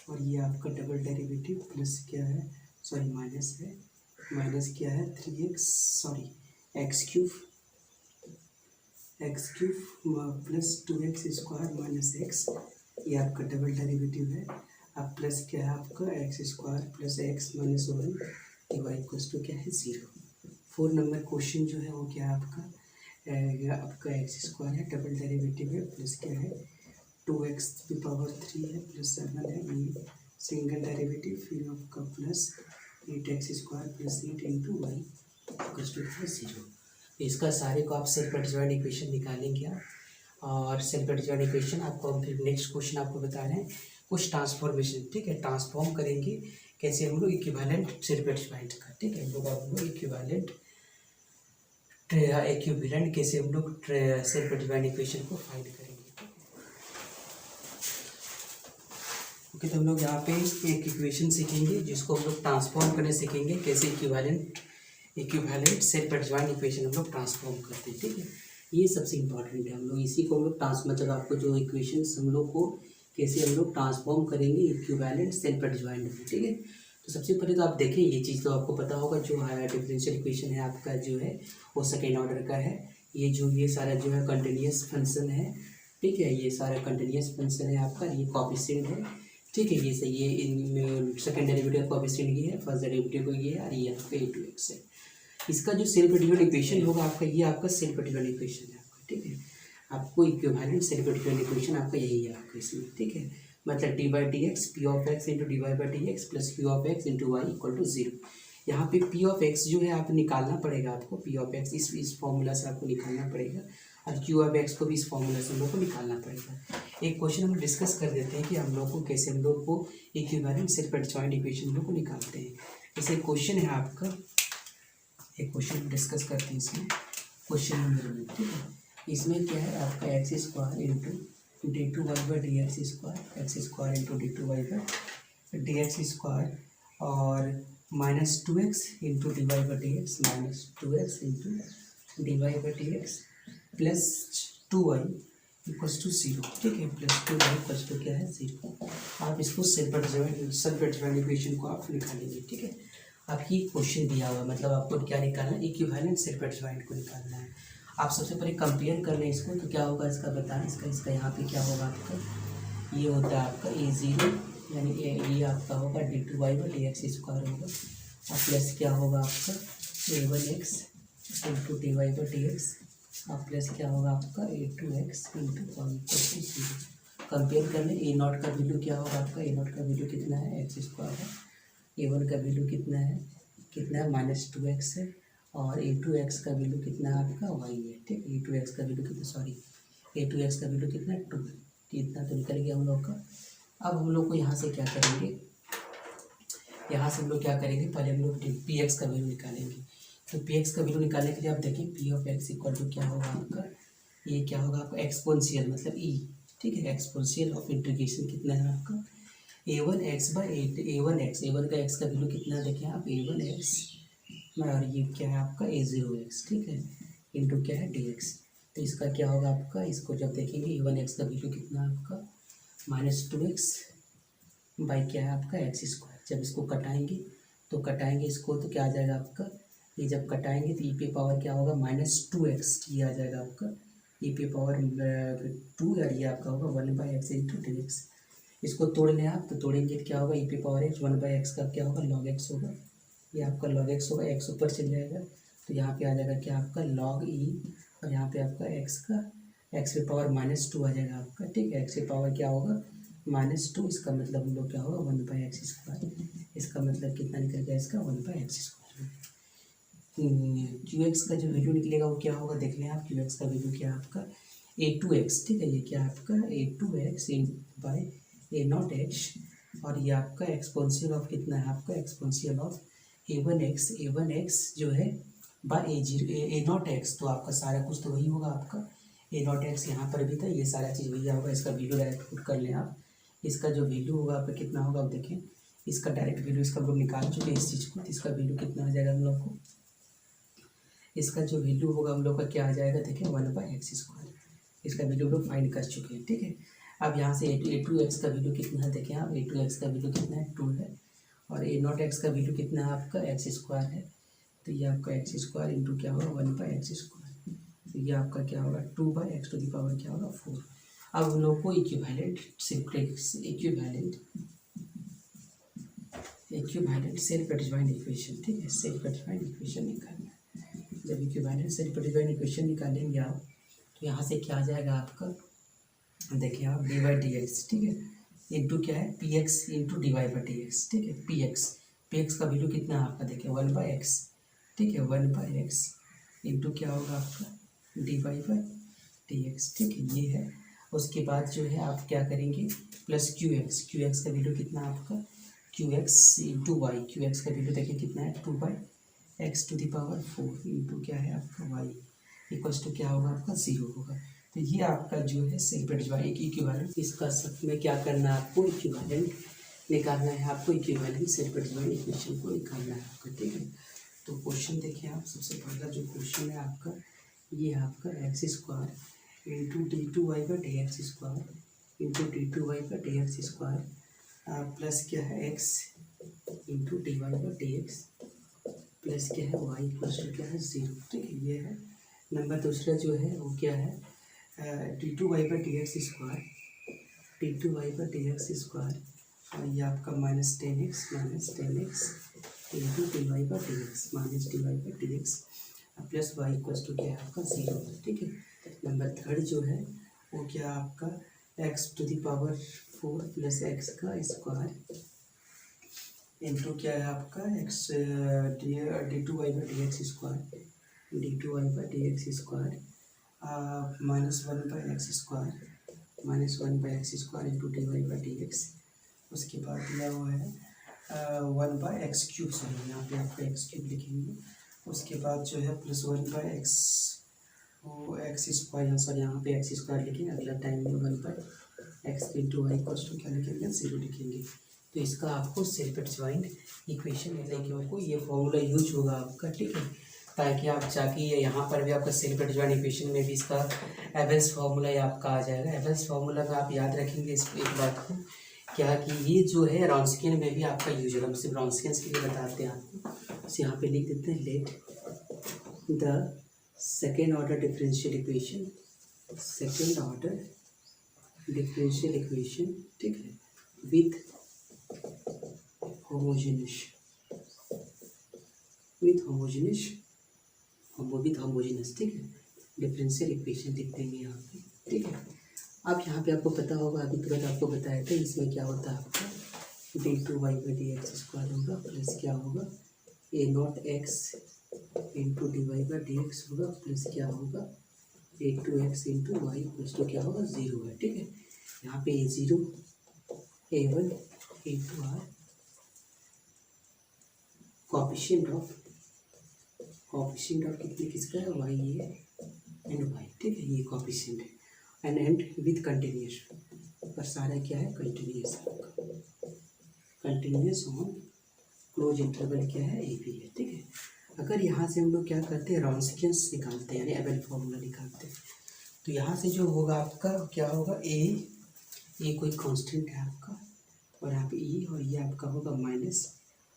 और ये आपका डबल डेरिवेटिव प्लस क्या है, सॉरी माइनस है, माइनस क्या है 3x, sorry x³ + 2x² - x, ये आपका डबल डेरिवेटिव है। अब प्लस क्या है आपका x² + x - 1 y equals to क्या है 0। 4 नंबर क्वेश्चन जो है वो क्या है आपका x² है, डबल डेरिवेटिव है, प्लस क्या है 2x³ है प्लस 7 है, ये सिंगल डेरिवेटिव, फिर आपका plus 8x² + 8 into y equals to 0। इसका सारे को आप सेल्फ डिवाइड इक्वेशन निकालेंगे आप, और सेल्फ डिवाइड इक्वेशन आपको फिर नेक्स्ट क्वेश्चन आपको बता रहे हैं कुछ ट्रांसफॉर्मेशन, ठीक है। ट्रांसफॉर्म करेंगे कैसे हम लोग इक्विवेलेंट सेल्फ डिवाइड का, ठीक है। हम लोग इक्विवेलेंट कैसे हम लोग सेल्फ डिवाइड इक्वेशन को फाइंड करेंगे, ओके। तो हम लोग यहाँ पे एक इक्वेशन सीखेंगे जिसको हम लोग ट्रांसफॉर्म करने सीखेंगे, कैसे इक्विवेलेंट सेल्फ डिवाइड इक्वेशन हम लोग ट्रांसफॉर्म करते हैं, ठीक है। ये सबसे इम्पोर्टेंट है, हम लोग इसी को हम लोग मतलब आपको जो इक्वेशंस हम लोग को कैसे हम लोग ट्रांसफॉर्म करेंगे इक्विवेलेंट सेल्फ डिवाइड में, ठीक है। तो सबसे पहले तो आप देखें, ये चीज़ तो आपको पता होगा, जो डिफरेंशियल इक्वेशन है आपका जो है वो सेकेंड ऑर्डर का है। ये सारा जो है कंटिन्यूस फंक्शन है, ठीक है, ये सारा कंटिन्यूस फंक्शन है आपका, ये कोएफिशिएंट है, ठीक है। ये सही, ये इन सेकेंड डेरिवेटिव का कोएफिशिएंट ये है, फर्स्ट डेरिवेटिव को ये है, और ये आपका a2x है। इसका जो सेल्फ डिवाइड इक्वेशन होगा आपका, ये आपका सेल्फ डिवाइड इक्वेशन है आपका, ठीक है। आपको इक्विवेलेंट सेल्फ डिवाइड इक्वेशन आपका यही है आपका इसमें, ठीक है। मतलब d/dx p(x) × dy/dx + q(x) × y = 0। यहाँ पे p(x) जो है आप निकालना पड़ेगा आपको, p(x) इस फॉर्मूला से आपको निकालना पड़ेगा, और q(x) को भी इस फॉर्मूला से हम लोग को निकालना पड़ेगा। एक क्वेश्चन हम डिस्कस कर देते हैं कि हम लोग को कैसे हम लोग को इक्विवेलेंट सेल्फ डिवाइड इक्वेशन हम लोग को निकालते हैं। जैसे क्वेश्चन है आपका, एक क्वेश्चन हम डिस्कस करते हैं इसमें, क्वेश्चन नंबर 1, ठीक है। इसमें क्या है आपका x² × d2y/dx², x² × d2y/dx² और -2x × dy/dx, -2x × dy/dx plus 2y equals to 0, ठीक है, प्लस 2y इक्वल्स टू क्या है 0। आप इसको सेल्फ डिवाइड इक्वेशन को आप निकालेंगे, ठीक है। आपकी क्वेश्चन दिया हुआ है, मतलब आपको क्या निकालना है, इक्विवेलेंट सेल्फ डिवाइड को निकालना है। आप सबसे पहले कंपेयर कर लें इसको, तो क्या होगा इसका बताएं, इसका यहाँ पे क्या होगा आपका, ये होता है आपका a0, यानी ये आपका होगा d2y/dx² होगा, और प्लस क्या होगा आपका a1x × dy/dx, और प्लस क्या होगा आपका a2x × y = 0। कंपेयर कर लें। ए नॉट का वैल्यू क्या होगा आपका, ए नॉट का वैल्यू कितना है, एक्स स्क्वायर है। ए वन का वैल्यू कितना है -2x है। और ए टू एक्स का वैल्यू कितना है आपका वाई है, ठीक है। ए टू एक्स का वैल्यू कितना, सॉरी ए टू एक्स का वैल्यू कितना है 2 है। तो इतना तो निकल गया हम लोग का। अब हम लोग को यहाँ से क्या करेंगे, यहाँ से हम लोग क्या करेंगे, पहले हम लोग पी एक्स का वैल्यू निकालेंगे। तो पी एक्स का वैल्यू निकालने के लिए आप देखिए p of x equal to क्या होगा आपका, ये क्या होगा आपका एक्सपोनेंशियल मतलब ई, ठीक है। एक्सपोनेंशियल ऑफ इंटीग्रेशन कितना है आपका A one x by A one x, A one का एक्स का वैल्यू कितना देखिए आप ए वन एक्स, और ये क्या है आपका ए जीरो एक्स, ठीक है, इंटू क्या है डी एक्स। तो इसका क्या होगा आपका, इसको जब देखेंगे ए वन एक्स का वैल्यू कितना है आपका -2x बाई क्या है आपका एक्स स्क्वायर। जब इसको कटाएंगे तो कटाएंगे इसको तो क्या आ जाएगा आपका, ये जब कटाएंगे तो ई पे पावर क्या होगा -2x, ये आ जाएगा आपका ई पे पावर 2, और ये आपका होगा 1/x इंटू डी एक्स। इसको तोड़ लें आप, तो तोड़ेंगे तो क्या होगा ई पे पावर एक्स 1/x का क्या होगा log x होगा, ये आपका log x होगा, x ऊपर चल जाएगा तो यहाँ पे आ जाएगा क्या आपका log e, और यहाँ पे आपका x का x पे पावर -2 आ जाएगा आपका, ठीक है। x पे पावर क्या होगा -2, इसका मतलब हम लोग क्या होगा 1/x स्क्वायर। इसका मतलब कितना निकल गया इसका 1/x स्क्वायर। क्यू एक्स का जो वैल्यू निकलेगा वो क्या होगा देख लें आप, क्यू एक्स का वैल्यू क्या है आपका a2x, ठीक है। ये क्या है आपका a2x by A not x, और ये आपका एक्सपोनेंशियल ऑफ कितना है आपका exponential of A one x जो है बाई ए नॉट एक्स। तो आपका सारा कुछ तो वही होगा आपका, ए नॉट एक्स यहाँ पर भी था, ये सारा चीज़ वही होगा। इसका वैल्यू डायरेक्ट पुट कर लें आप, इसका जो वैल्यू होगा आपका कितना होगा आप देखें, इसका डायरेक्ट वैल्यू इसका हम लोग निकाल चुके हैं इस चीज़ को, तो इसका वैल्यू कितना आ जाएगा हम लोग को, इसका जो वैल्यू होगा हम लोग का क्या आ जाएगा देखिए 1/x स्क्वायर। इसका वैल्यू हम लोग फाइंड कर चुके हैं, ठीक है। अब यहाँ से ए टू एक्स का वैल्यू कितना है देखें आप, ए टू एक्स का वैल्यू कितना है 2 है, और ए नॉट एक्स का वैल्यू कितना है आपका एक्स स्क्वायर है। तो ये आपका एक्स स्क्वायर इंटू क्या होगा 1/x स्क्वायर, तो ये आपका क्या होगा 2/x टू द पावर क्या होगा 4। अब हम लोग को इक्विवेलेंट सेल्फ एडजॉइंट इक्वेशन, ठीक है, सेल्फ एडजॉइंट इक्वेशन निकालना है। जब इक्विवेलेंट सेल्फ एडजॉइंट इक्वेशन निकालेंगे आप, तो यहाँ से क्या आ जाएगा आपका देखिए आप dy/dx, ठीक है, इंटू क्या है पी एक्स इंटू dy/dx, ठीक है। पी एक्स का वैल्यू कितना है आपका देखिए 1/x, ठीक है, 1/x इंटू क्या होगा आपका dy/dx, ठीक है, ये है। उसके बाद जो है आप क्या करेंगे प्लस क्यू एक्स का वैल्यू कितना है आपका q x into y, q x का वैल्यू देखिए कितना है 2/x to the power 4 into क्या है आपका वाई इक्वल्स टू क्या होगा आपका 0 होगा। तो ये आपका जो है सेल्फ एडजॉइंट इक्विवेलेंट, इसका सब में क्या करना है आपको इक्विवेलेंट निकालना है, आपको इक्विवेलेंट सेल्फ एडजॉइंट इक्वेशन को निकालना है आपका, ठीक है। तो क्वेश्चन देखिए आप, सबसे पहला जो क्वेश्चन है आपका ये आपका x square into d2y/dx square into d2y/dx square plus क्या है एक्स इंटू dy/dx प्लस क्या है वाई इक्वल्स टू क्या है 0, ठीक है, ये है। नंबर दूसरा जो है वो क्या है d2y/dx स्क्वायर और ये आपका -10x into dy/dx plus y equals to क्या है आपका 0, ठीक है। नंबर थर्ड जो है वो क्या आपका x to the power 4 plus x का स्क्वायर इंटू क्या है आपका x d2y/dx square -1/x square into dy/dx। उसके बाद दिया हुआ है 1/x³ सॉरी यहाँ पे आपका x³ लिखेंगे। उसके बाद जो है प्लस 1/x वो एक्स स्क्वायर, सॉरी यहाँ पे एक्स स्क्वायर लिखेंगे, अगला टाइम में 1/x into y equals to क्या लिखेंगे 0 लिखेंगे। तो इसका आपको सेल्फ एडजॉइंट इक्वेशन मिलने के आपको ये फॉर्मूला यूज होगा आपका, ठीक है, ताकि आप जाके यहाँ पर भी आपका सेल्फ एडजॉइंट इक्वेशन में भी इसका एवरेज फार्मूला ये आपका आ जाएगा। एवरेज फार्मूला में आप याद रखेंगे इस एक बात को क्या कि ये जो है रॉन्सकियन में भी आपका यूज होगा। हम सिर्फ रॉन्सकियन के लिए बताते हैं आपको, तो यहाँ पे लिख देते हैं let the second order differential equation ठीक है विथ होमोजेनस ठीक है डिफरेंशियल इक्वेशन लिख देंगे यहाँ पे, ठीक है। अब यहाँ पे आपको पता होगा, अभी तुरंत आपको बताया था, इसमें क्या होता है आपका d2y/dx² होगा प्लस क्या होगा a0x इंटू dy/dx होगा प्लस क्या होगा a2x इंटू वाई प्लस तो क्या होगा 0 है। ठीक है, यहाँ पे a0 a1 into are coefficient of कितने किसका है वाई ए एंड वाई। ठीक है, ये कोफिशिएंट है एंड विथ कंटिन्यूस, पर सारा क्या है continuous, continuous on close interval क्या है ए बी है। ठीक है, अगर यहाँ से हम लोग क्या करते हैं रॉन्सिकेंस निकालते हैं यानी एबेल फॉर्मूला निकालते हैं, तो यहाँ से जो होगा आपका क्या होगा ए कोई कांस्टेंट है आपका और यहाँ पे ई और ये आपका होगा माइनस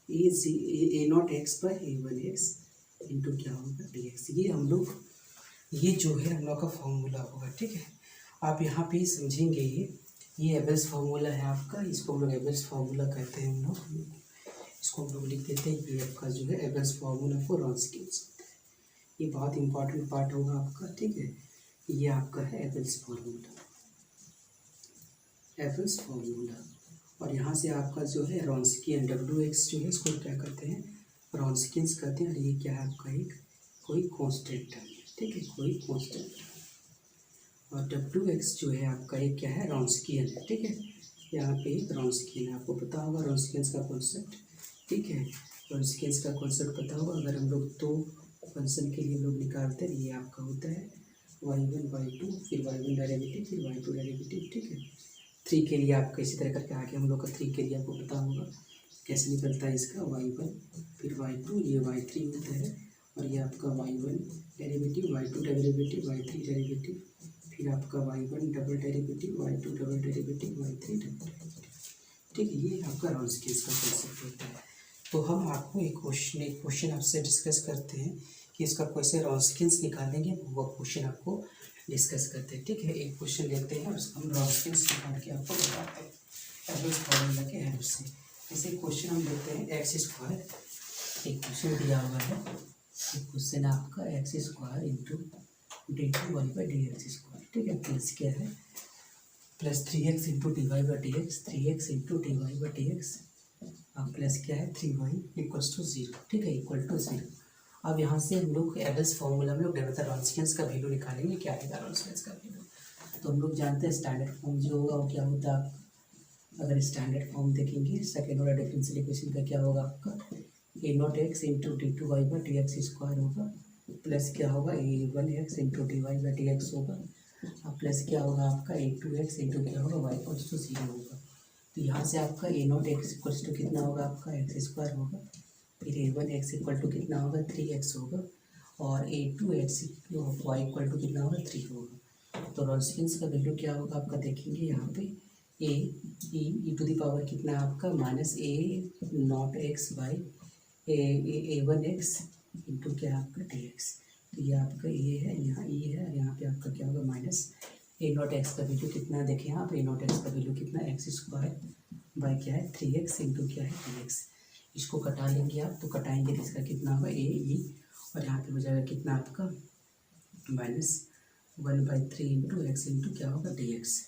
a0x पर a1x इंटू क्या होगा dx। ये हम लोग ये जो है हम लोग का फॉर्मूला होगा। ठीक है, आप यहाँ पे समझेंगे ये एबेल्स फार्मूला है आपका, इसको हम लोग एबेल्स फार्मूला कहते हैं। हम लोग इसको हम लोग लिख देते हैं, ये आपका जो है एबेल्स फार्मूला फॉर रॉन्सिकेंस। ये बहुत इंपॉर्टेंट पार्ट होगा आपका। ठीक है, ये आपका है एबेल्स फार्मूला और यहाँ से आपका जो है रॉन्सिकेन WX जो है इसको क्या करते हैं रॉन्सिकेंस कहते हैं और ये क्या है आपका एक कोई कांस्टेंट है। ठीक है, कोई कांस्टेंट और WX जो है आपका एक क्या है रॉन्सिकियन है। ठीक है, यहाँ पे एक रॉन्सिकियन है, आपको पता होगा रॉन्सिकेंस का कॉन्सेप्ट। ठीक है, रॉन्सिकेंस का कॉन्सेप्ट पता होगा। अगर हम लोग दो फंक्शन के लिए लोग निकालते हैं, ये आपका होता है y1 y2 फिर y1 डेरिवेटिव फिर y2 डेरिवेटिव। ठीक है, 3 के लिए आपका इसी तरह करके आगे हम लोग का 3 के लिए आपको पता होगा कैसे निकलता है इसका y1 फिर y2 ये y3 होता है और ये आपका y1 derivative y2 derivative y3 derivative फिर आपका y1 double derivative y2 double derivative y3 double derivative. ठीक है, ये आपका रॉन्सिकेंस का कॉन्सेप्ट होता है। तो हम आपको एक क्वेश्चन आपसे डिस्कस करते हैं कि इसका कैसे रॉन्सिकेंस निकालेंगे, वो क्वेश्चन आपको डिस्कस करते हैं। ठीक है, एक क्वेश्चन लेते हैं और उसका हम रॉन्सिकेंस निकाल के आपको बताते हैं एबेल्स फार्मूला के हेल्प से। जैसे क्वेश्चन हम लेते हैं x², एक क्वेश्चन दिया हुआ है, एक क्वेश्चन आपका x² इंटू d2y/dx²। ठीक है, प्लस क्या है plus 3x into dy/dx 3x into dy/dx अब प्लस क्या है 3y इक्वल्स टू 0। ठीक है, इक्वल टू 0। अब यहाँ से हम लोग एबेल्स फार्मूला में लोग रॉन्सिकेंस का वैल्यू निकालेंगे। क्या आएगा रॉन्सिकेंस का वैल्यू, तो हम लोग जानते हैं स्टैंडर्ड फॉर्म जो होगा वो क्या होता है। अगर स्टैंडर्ड फॉर्म देखेंगे सेकेंड ऑर्डर डिफरेंशियल इक्वेशन का क्या होगा आपका a0x इंटू d2y/dx² होगा प्लस क्या होगा a1x इंटू dy/dx होगा अब प्लस क्या होगा आपका a2x इंटू क्या होगा y इक्वल्स टू 0 होगा। तो यहाँ से आपका a0x इक्वल्स टू कितना होगा आपका x² होगा फिर a1x इक्वल टू कितना होगा 3x होगा और a2x y इक्वल टू कितना होगा 3 होगा। तो रॉन्सिकेंस का वैल्यू क्या होगा आपका देखेंगे यहाँ पे e टू द पावर कितना है आपका minus a0x by a1x into क्या आपका dx। तो ये आपका ये है, यहाँ e है और यहाँ पे आपका क्या होगा माइनस a0x का वैल्यू कितना देखें यहाँ पे a0x का वैल्यू कितना x² बाई क्या है 3x इंटू क्या है dx। इसको कटा लेंगे आप, तो कटाएंगे तो इसका कितना होगा e और यहाँ पे हो जाएगा कितना आपका -1/3 इंटू x इंटू क्या होगा dx।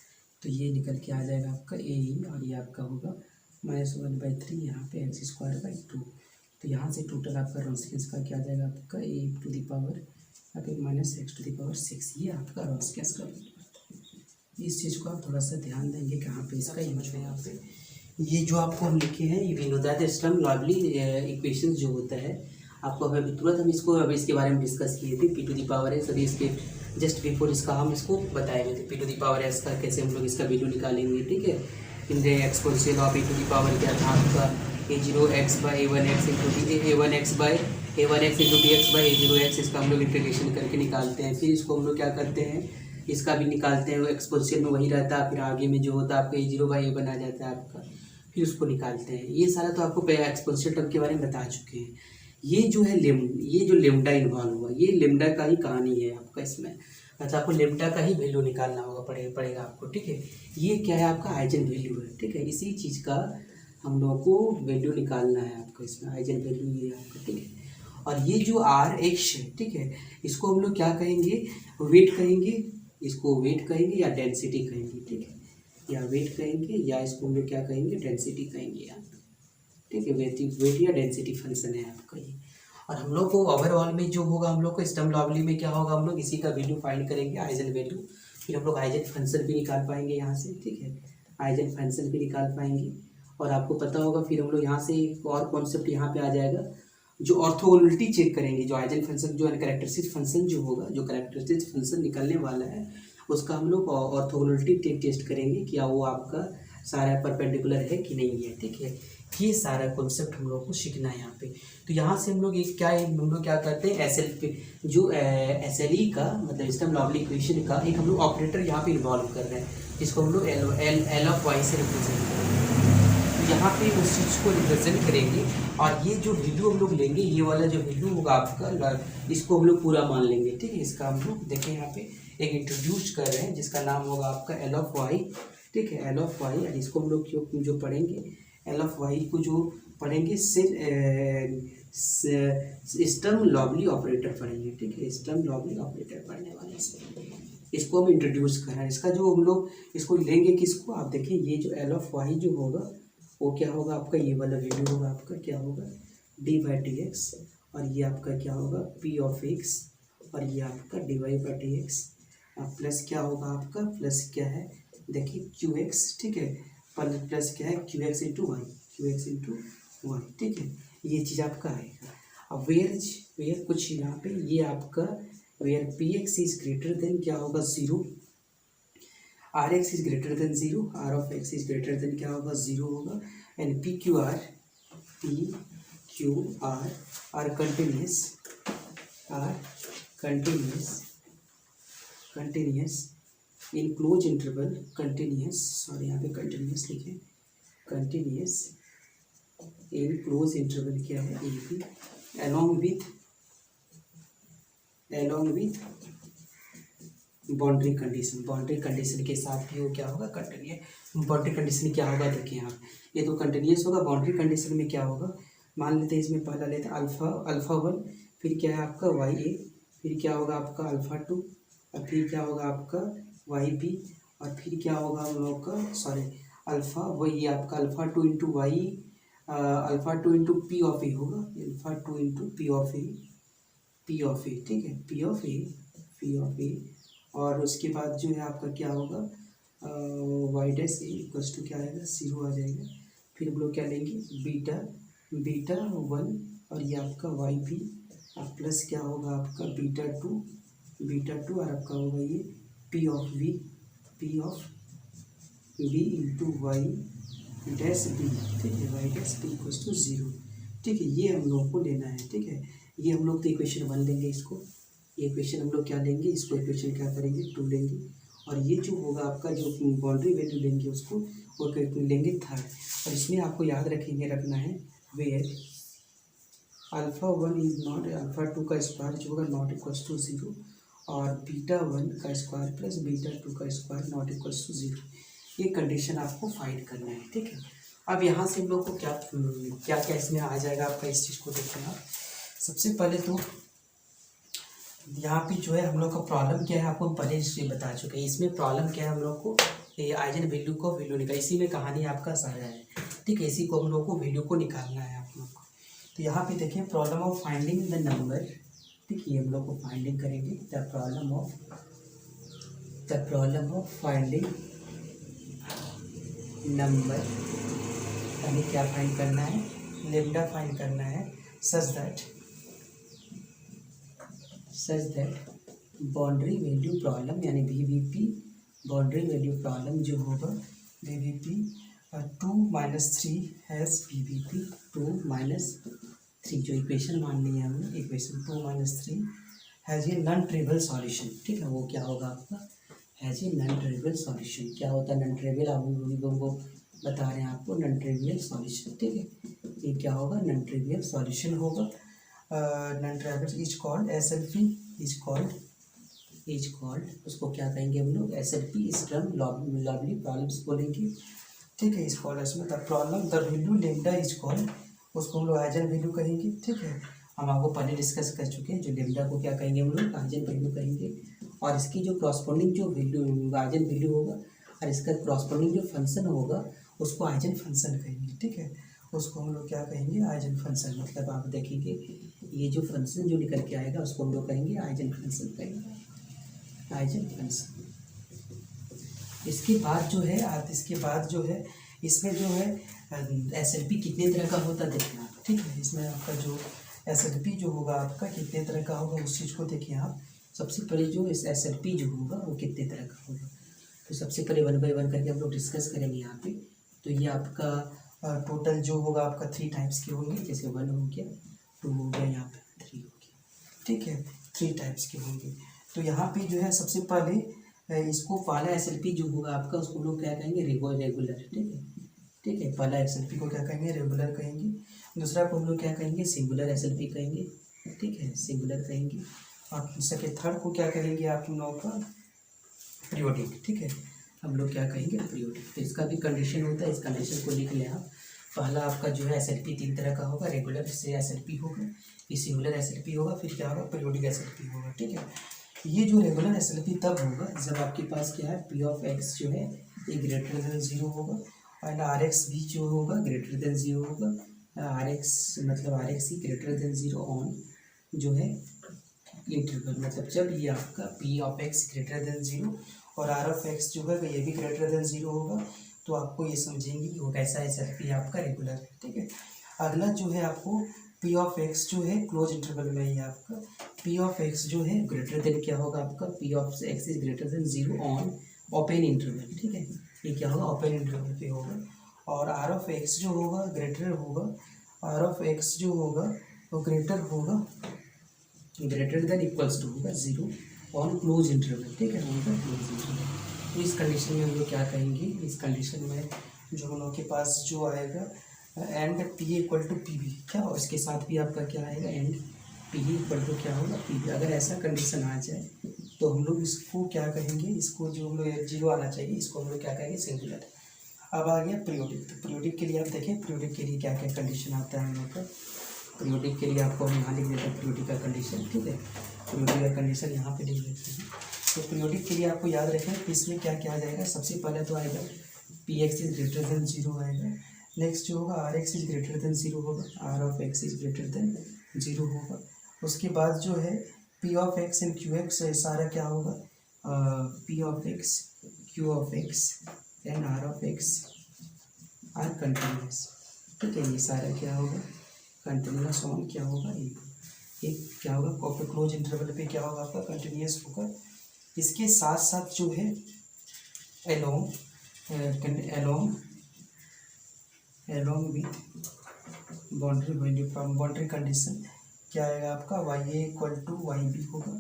तो ये निकल के आ जाएगा आपका e और ये आपका होगा -1/3 यहाँ पे x²/2। तो यहाँ से टोटल आपका रॉन्सिकेंस का क्या आ जाएगा आपका a टू द पावर यहाँ पे -x⁻⁶। ये आपका रॉन्सिकेंस का वैल्यू आता है। इस चीज़ को आप थोड़ा सा ध्यान देंगे कहाँ पे इसका यूज है। यहाँ पे ये जो आपको हम लिखे हैं ये विनोदास्टर्म लॉवली इक्वेशन जो होता है आपको अभी तुरंत हम इसको अभी इसके बारे में डिस्कस किए थे। p to the power s अभी इसके जस्ट बिफोर इसका हम इसको बताए हुए थे p to the power s का कैसे हम लोग इसका वैल्यू निकालेंगे। ठीक है, in the exponential of e to the power क्या था आपका a0x/a1x into a1x into dx/a0x। इसका हम लोग इंटीग्रेशन करके निकालते हैं। फिर इसको हम लोग क्या करते हैं इसका भी निकालते हैं, एक्सपोनेंशियल में वही रहता है, फिर आगे में जो होता है आपका a0/a1 आ जाता है आपका, फिर उसको निकालते हैं। ये सारा तो आपको एक्सपोनेंशियल टर्म के बारे में बता चुके हैं। ये जो है ये जो लेमडा इन्वॉल्व हुआ ये लेमडा का ही कहानी है आपका इसमें, अच्छा आपको लेमडा का ही वैल्यू निकालना होगा पड़ेगा आपको। ठीक है, ये क्या है आपका आइजन वैल्यू है। ठीक है, इसी चीज़ का हम लोगों को वैल्यू निकालना है आपका इसमें आइजन वैल्यू ये है आपका। ठीक है, और ये जो Rx है ठीक है इसको हम लोग क्या कहेंगे वेट कहेंगे इसको वेट कहेंगे या डेंसिटी कहेंगे, ठीक है, या वेट कहेंगे या इसको हम लोग क्या कहेंगे, डेंसिटी कहेंगे यहाँ, ठीक है। वेट या डेंसिटी फंक्शन है आपका ये। और हम लोग को ओवरऑल में जो होगा, हम लोग को स्टर्म लॉबली में क्या होगा, हम लोग इसी का वैल्यू फाइंड करेंगे, आइजन वैल्यू, फिर हम लोग आइजन फंक्शन भी निकाल पाएंगे यहाँ से, ठीक है, आइजन फंक्शन भी निकाल पाएंगे। और आपको पता होगा फिर हम लोग यहाँ से एक और कॉन्सेप्ट यहाँ पे आ जाएगा, जो ऑर्थोगोनलिटी चेक करेंगे, जो आइजन फंक्शन जो है कैरेक्टरिस्टिक फंक्शन जो होगा, जो कैरेक्टरिस्टिक फंक्शन निकलने वाला है उसका हम लोग ऑर्थोगोनलिटी टेस्ट करेंगे, क्या वो आपका सारा परपेंडिकुलर है कि नहीं है, ठीक है। ये सारा कॉन्सेप्ट हम लोग को सीखना है यहाँ पे। तो यहाँ से हम लोग एक हम लोग क्या करते हैं, SLE का मतलब स्टर्म लॉबली इक्वेशन का एक हम लोग ऑपरेटर यहाँ पे इन्वॉल्व कर रहे हैं, जिसको हम लोग L ऑफ वाई से रिप्रेजेंट करेंगे। तो यहाँ पे उस चीज़ को रिप्रेजेंट करेंगे और ये जो वैल्यू हम लोग लेंगे, ये वाला जो वैल्यू होगा आपका, इसको हम लोग पूरा मान लेंगे, ठीक है। इसका हम लोग देखें यहाँ पे एक इंट्रोड्यूस कर रहे हैं जिसका नाम होगा आपका L ऑफ वाई, ठीक है, L ऑफ वाई। और इसको हम लोग जो पढ़ेंगे L ऑफ वाई को जो पढ़ेंगे स्टर्म लॉबली ऑपरेटर पढ़ेंगे, ठीक है, स्टर्म लॉबली ऑपरेटर पढ़ने वाले से इसको हम इंट्रोड्यूस कर रहे हैं। इसका जो हम लोग इसको लेंगे किसको, आप देखिए ये जो L ऑफ वाई जो होगा वो क्या होगा आपका, ये वाला वैल्यू होगा आपका, क्या होगा d/dx, और ये आपका क्या होगा p ऑफ x, और ये आपका dy/dx, प्लस क्या होगा आपका, प्लस क्या है देखिए qx, ठीक है, प्लस क्या है qx इंटू वाई, ठीक है, ये चीज़ आपका आएगा। अब वेयर कुछ यहाँ पे ये आपका where px is greater than क्या होगा 0, rx is greater than 0, r of x is greater than क्या होगा 0 होगा, and PQR are continuous in close interval, यहाँ पे कंटिन्यूस लिखें, कंटिन्यूस इन क्लोज इंटरवल क्या है AB, along with boundary condition के साथ भी वो क्या होगा कंटिन्यूस। बाउंड्री कंडीशन क्या होगा देखिए आप, ये तो कंटिन्यूस होगा, बाउंड्री कंडीशन में क्या होगा, मान लेते हैं इसमें पहला लेते हैं अल्फ़ा 1, फिर क्या है आपका YA, फिर क्या होगा आपका अल्फ़ा 2, और फिर क्या होगा आपका YB, और फिर क्या होगा हम लोग का अल्फ़ा, वही आपका alpha 2 into y, alpha 2 into P of A होगा, alpha 2 into P of A, ठीक है, P ऑफ ए, और उसके बाद जो है आपका क्या होगा y dash a equals to क्या आएगा 0 आ जाएगा। फिर हम लोग क्या लेंगे बीटा 1, और ये आपका वाई बी, और प्लस क्या होगा आपका बीटा टू, और आपका होगा ये p of b into y dash b, ठीक है, y dash b equals to 0, ठीक है। ये हम लोग को लेना है, ठीक है, ये हम लोग तो इक्वेशन 1 लेंगे, इसको ये इक्वेशन हम लोग क्या लेंगे, इसको इक्वेशन क्या करेंगे 2 लेंगे, और ये जो होगा आपका जो बाउंड्री वैल्यू लेंगे उसको वो लेंगे 3rd। और इसमें आपको याद रखना है where alpha 1 is not, alpha 2 का स्क्वायर जो होगा नॉट इक्वल्स टू 0, और बीटा 1 का स्क्वायर प्लस बीटा 2 का स्क्वायर नॉट इक्वल्स टू 0, ये कंडीशन आपको फाइंड करना है, ठीक है। अब यहाँ से हम लोग को क्या इसमें आ जाएगा आपका, इस चीज़ को देखना। सबसे पहले तो यहाँ पे जो है हम लोग का प्रॉब्लम क्या है, आपको पहले इसलिए बता चुके हैं। इसमें प्रॉब्लम क्या है, हम लोग को ये आइजन वैल्यू निकाल, इसी में कहानी आपका सारा है, ठीक है, इसी को हम लोग को वैल्यू को निकालना है आप लोग को। तो यहाँ पे देखिए problem of finding the number, ठीक है, हम लोग को फाइंडिंग करेंगे the problem of finding number, यानी क्या फाइंड करना है, लेम्डा फाइंड करना है, such that boundary value problem यानी BVP बाउंड्री वैल्यू प्रॉब्लम जो होगा BVP 2-3 हैज़ BVP 2-3, जो इक्वेशन मान ली है हमने, equation 2-3 has a non trivial solution, ठीक है, वो क्या होगा आपका has a non trivial solution. क्या होता है नॉन ट्रिवियल, आप लोगों को बता रहे हैं आपको नॉन ट्रिवियल सॉल्यूशन, ठीक है, ये क्या होगा नॉन ट्रिवियल सॉल्यूशन होगा। Non trivial is called SLP, is called उसको क्या कहेंगे हम लोग SLP, स्टर्म लॉबली प्रॉब्लम्स बोलेंगे, ठीक है। इस कॉल्ड इसमें the problem the value lambda is called, उसको हम लोग आइजन वैल्यू कहेंगे, ठीक है। हम आपको पहले डिस्कस कर चुके हैं। जो लेमडा को क्या कहेंगे हम लोग, आइजन वैल्यू कहेंगे, और इसकी जो क्रॉसपोंडिंग जो वैल्यू आइजन वैल्यू होगा और इसका क्रॉसपोंडिंग जो फंक्शन होगा उसको आइजन फंक्शन कहेंगे, ठीक है। उसको हम लोग क्या कहेंगे, आइजन फंक्शन। मतलब आप देखेंगे ये जो फंक्शन जो निकल के आएगा उसको हम लोग कहेंगे आइजन फंक्शन कहेंगे, आइजन फंक्शन। इसके बाद जो है इसमें जो है SLP कितने तरह का होता है देखना, ठीक है। इसमें आपका जो SLP जो होगा आपका कितने तरह का होगा उस चीज़ को देखिए आप। सबसे पहले जो इस SLP जो होगा वो कितने तरह का होगा, तो सबसे पहले 1 बाय 1 करके हम लोग डिस्कस करेंगे यहाँ पे। तो ये आपका टोटल जो होगा आपका 3 टाइप्स के होंगे, जैसे 1 हो गया, 2 हो गया, यहाँ पे 3 हो गया, ठीक है। 3 टाइप्स के होंगे। तो यहाँ पे जो है सबसे पहले इसको पहला SLP जो होगा आपका उसको लोग क्या कहेंगे, रेगुलर, ठीक है। पहला SLP को क्या कहेंगे, रेगुलर कहेंगे। दूसरा को हम लोग क्या कहेंगे, सिंगुलर SLP कहेंगे, ठीक है, सिंगुलर कहेंगे। और सेकेंड थर्ड को क्या कहेंगे आप लोगों का, पीरियोडिक, ठीक है, हम लोग क्या कहेंगे, पीरियोडिक। तो इसका भी कंडीशन होता है, इस कंडीशन को लिख लें आप। पहला आपका जो है SLP 3 तरह का होगा, रेगुलर से SLP होगा, फिर सिंगुलर SLP होगा, फिर क्या होगा, पीरियोडिक SLP होगा, ठीक है। ये जो रेगुलर SLP तब होगा जब आपके पास क्या है, P ऑफ x जो है ये ग्रेटर देन 0 होगा, और RX भी जो होगा ग्रेटर देन 0 होगा। RX मतलब RX he greater than 0 on जो है इंटरवल, मतलब जब ये आपका P of x greater than 0 और R ऑफ x जो है ये भी ग्रेटर देन 0 होगा, तो आपको ये समझेंगे कि वो कैसा SLP आपका रेगुलर है, ठीक है। अगला जो है आपको P ऑफ x जो है क्लोज इंटरवल में ही आपका P ऑफ x जो है ग्रेटर देन क्या होगा आपका, P of x is greater than 0 on open interval, ठीक है। ये क्या होगा, ओपन इंटरवल पे होगा। और R ऑफ x जो होगा ग्रेटर होगा, R ऑफ x जो होगा वो ग्रेटर होगा, ग्रेटर देन इक्वल्स टू होगा 0 ऑन क्लोज इंटरवल, ठीक है, ऑन द क्लोज इंटरवल। तो इस कंडीशन में हम लोग क्या कहेंगे, इस कंडीशन में जो हम लोग के पास जो आएगा and P equal to p b, क्या और इसके साथ भी आपका क्या आएगा, एंड P इक्वल टू क्या होगा, पी बी। अगर ऐसा कंडीशन आ जाए तो हम लोग इसको क्या कहेंगे, इसको जो हम लोग 0 आना चाहिए, इसको हम लोग क्या कहेंगे, सिंगुलर। अब आ गया पीरियोडिक। तो पीरियोडिक के लिए आप देखें पीरियोडिक के लिए क्या क्या कंडीशन आता है हम लोग का। पीरियोडिक के लिए आपको हम यहाँ लिख देते हैं पीरियोडिक का कंडीशन, ठीक है। पीरियोडिक का कंडीशन यहाँ पे लिख देते हैं। तो पीरियोडिक के लिए आपको याद रखें कि इसमें क्या क्या आ जाएगा। सबसे पहले तो आएगा Px इज ग्रेटर देन 0 आएगा। नेक्स्ट जो होगा Rx इज ग्रेटर देन 0 होगा, R of x is greater than 0 होगा। उसके बाद जो है P of x and Q x सारा क्या होगा, P of x, Q of x and R of x are continuous, ठीक है। ये सारा क्या होगा, कंटिन्यूस ऑन क्या होगा, एक क्या होगा, कॉपी क्लोज इंटरवल पे क्या होगा आपका, कंटिन्यूस होगा। इसके साथ साथ जो है along with boundary value from boundary condition क्या आएगा आपका, y equal to y b होगा,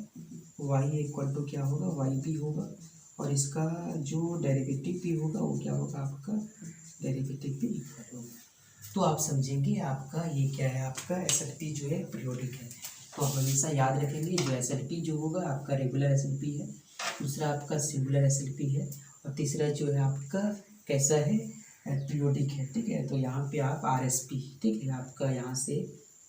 y इक्वल टू क्या होगा, वाई बी होगा। और इसका जो डेरिवेटिव भी होगा वो क्या होगा आपका, डेरिवेटिव भी इक्वल होगा। तो आप समझेंगे आपका ये क्या है, आपका SLP जो है पीरियोडिक है। तो आप हमेशा याद रखेंगे जो SLP जो होगा आपका रेगुलर SLP है, दूसरा आपका सिंगुलर SLP है, और तीसरा जो है आपका कैसा है, पीरियोडिक है, ठीक है। तो यहाँ पे आप RSP, ठीक है, आपका यहाँ से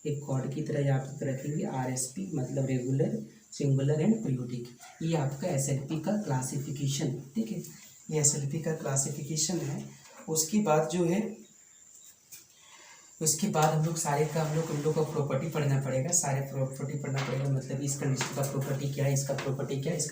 एक कॉर्ड की तरह यहाँ पे रखेंगे RSP, मतलब रेगुलर, सिंगुलर एंड पीरियोडिक। ये आपका SLP का क्लासिफिकेशन, ठीक है, ये SLP का क्लासिफिकेशन है। उसके बाद जो है उसके बाद हम लोग सारे का हम लोग का प्रॉपर्टी पढ़ना पड़ेगा, सारे प्रॉपर्टी पढ़ना पड़ेगा। मतलब इस कंडीशन का प्रॉपर्टी क्या है, इसका प्रॉपर्टी क्या है, इसका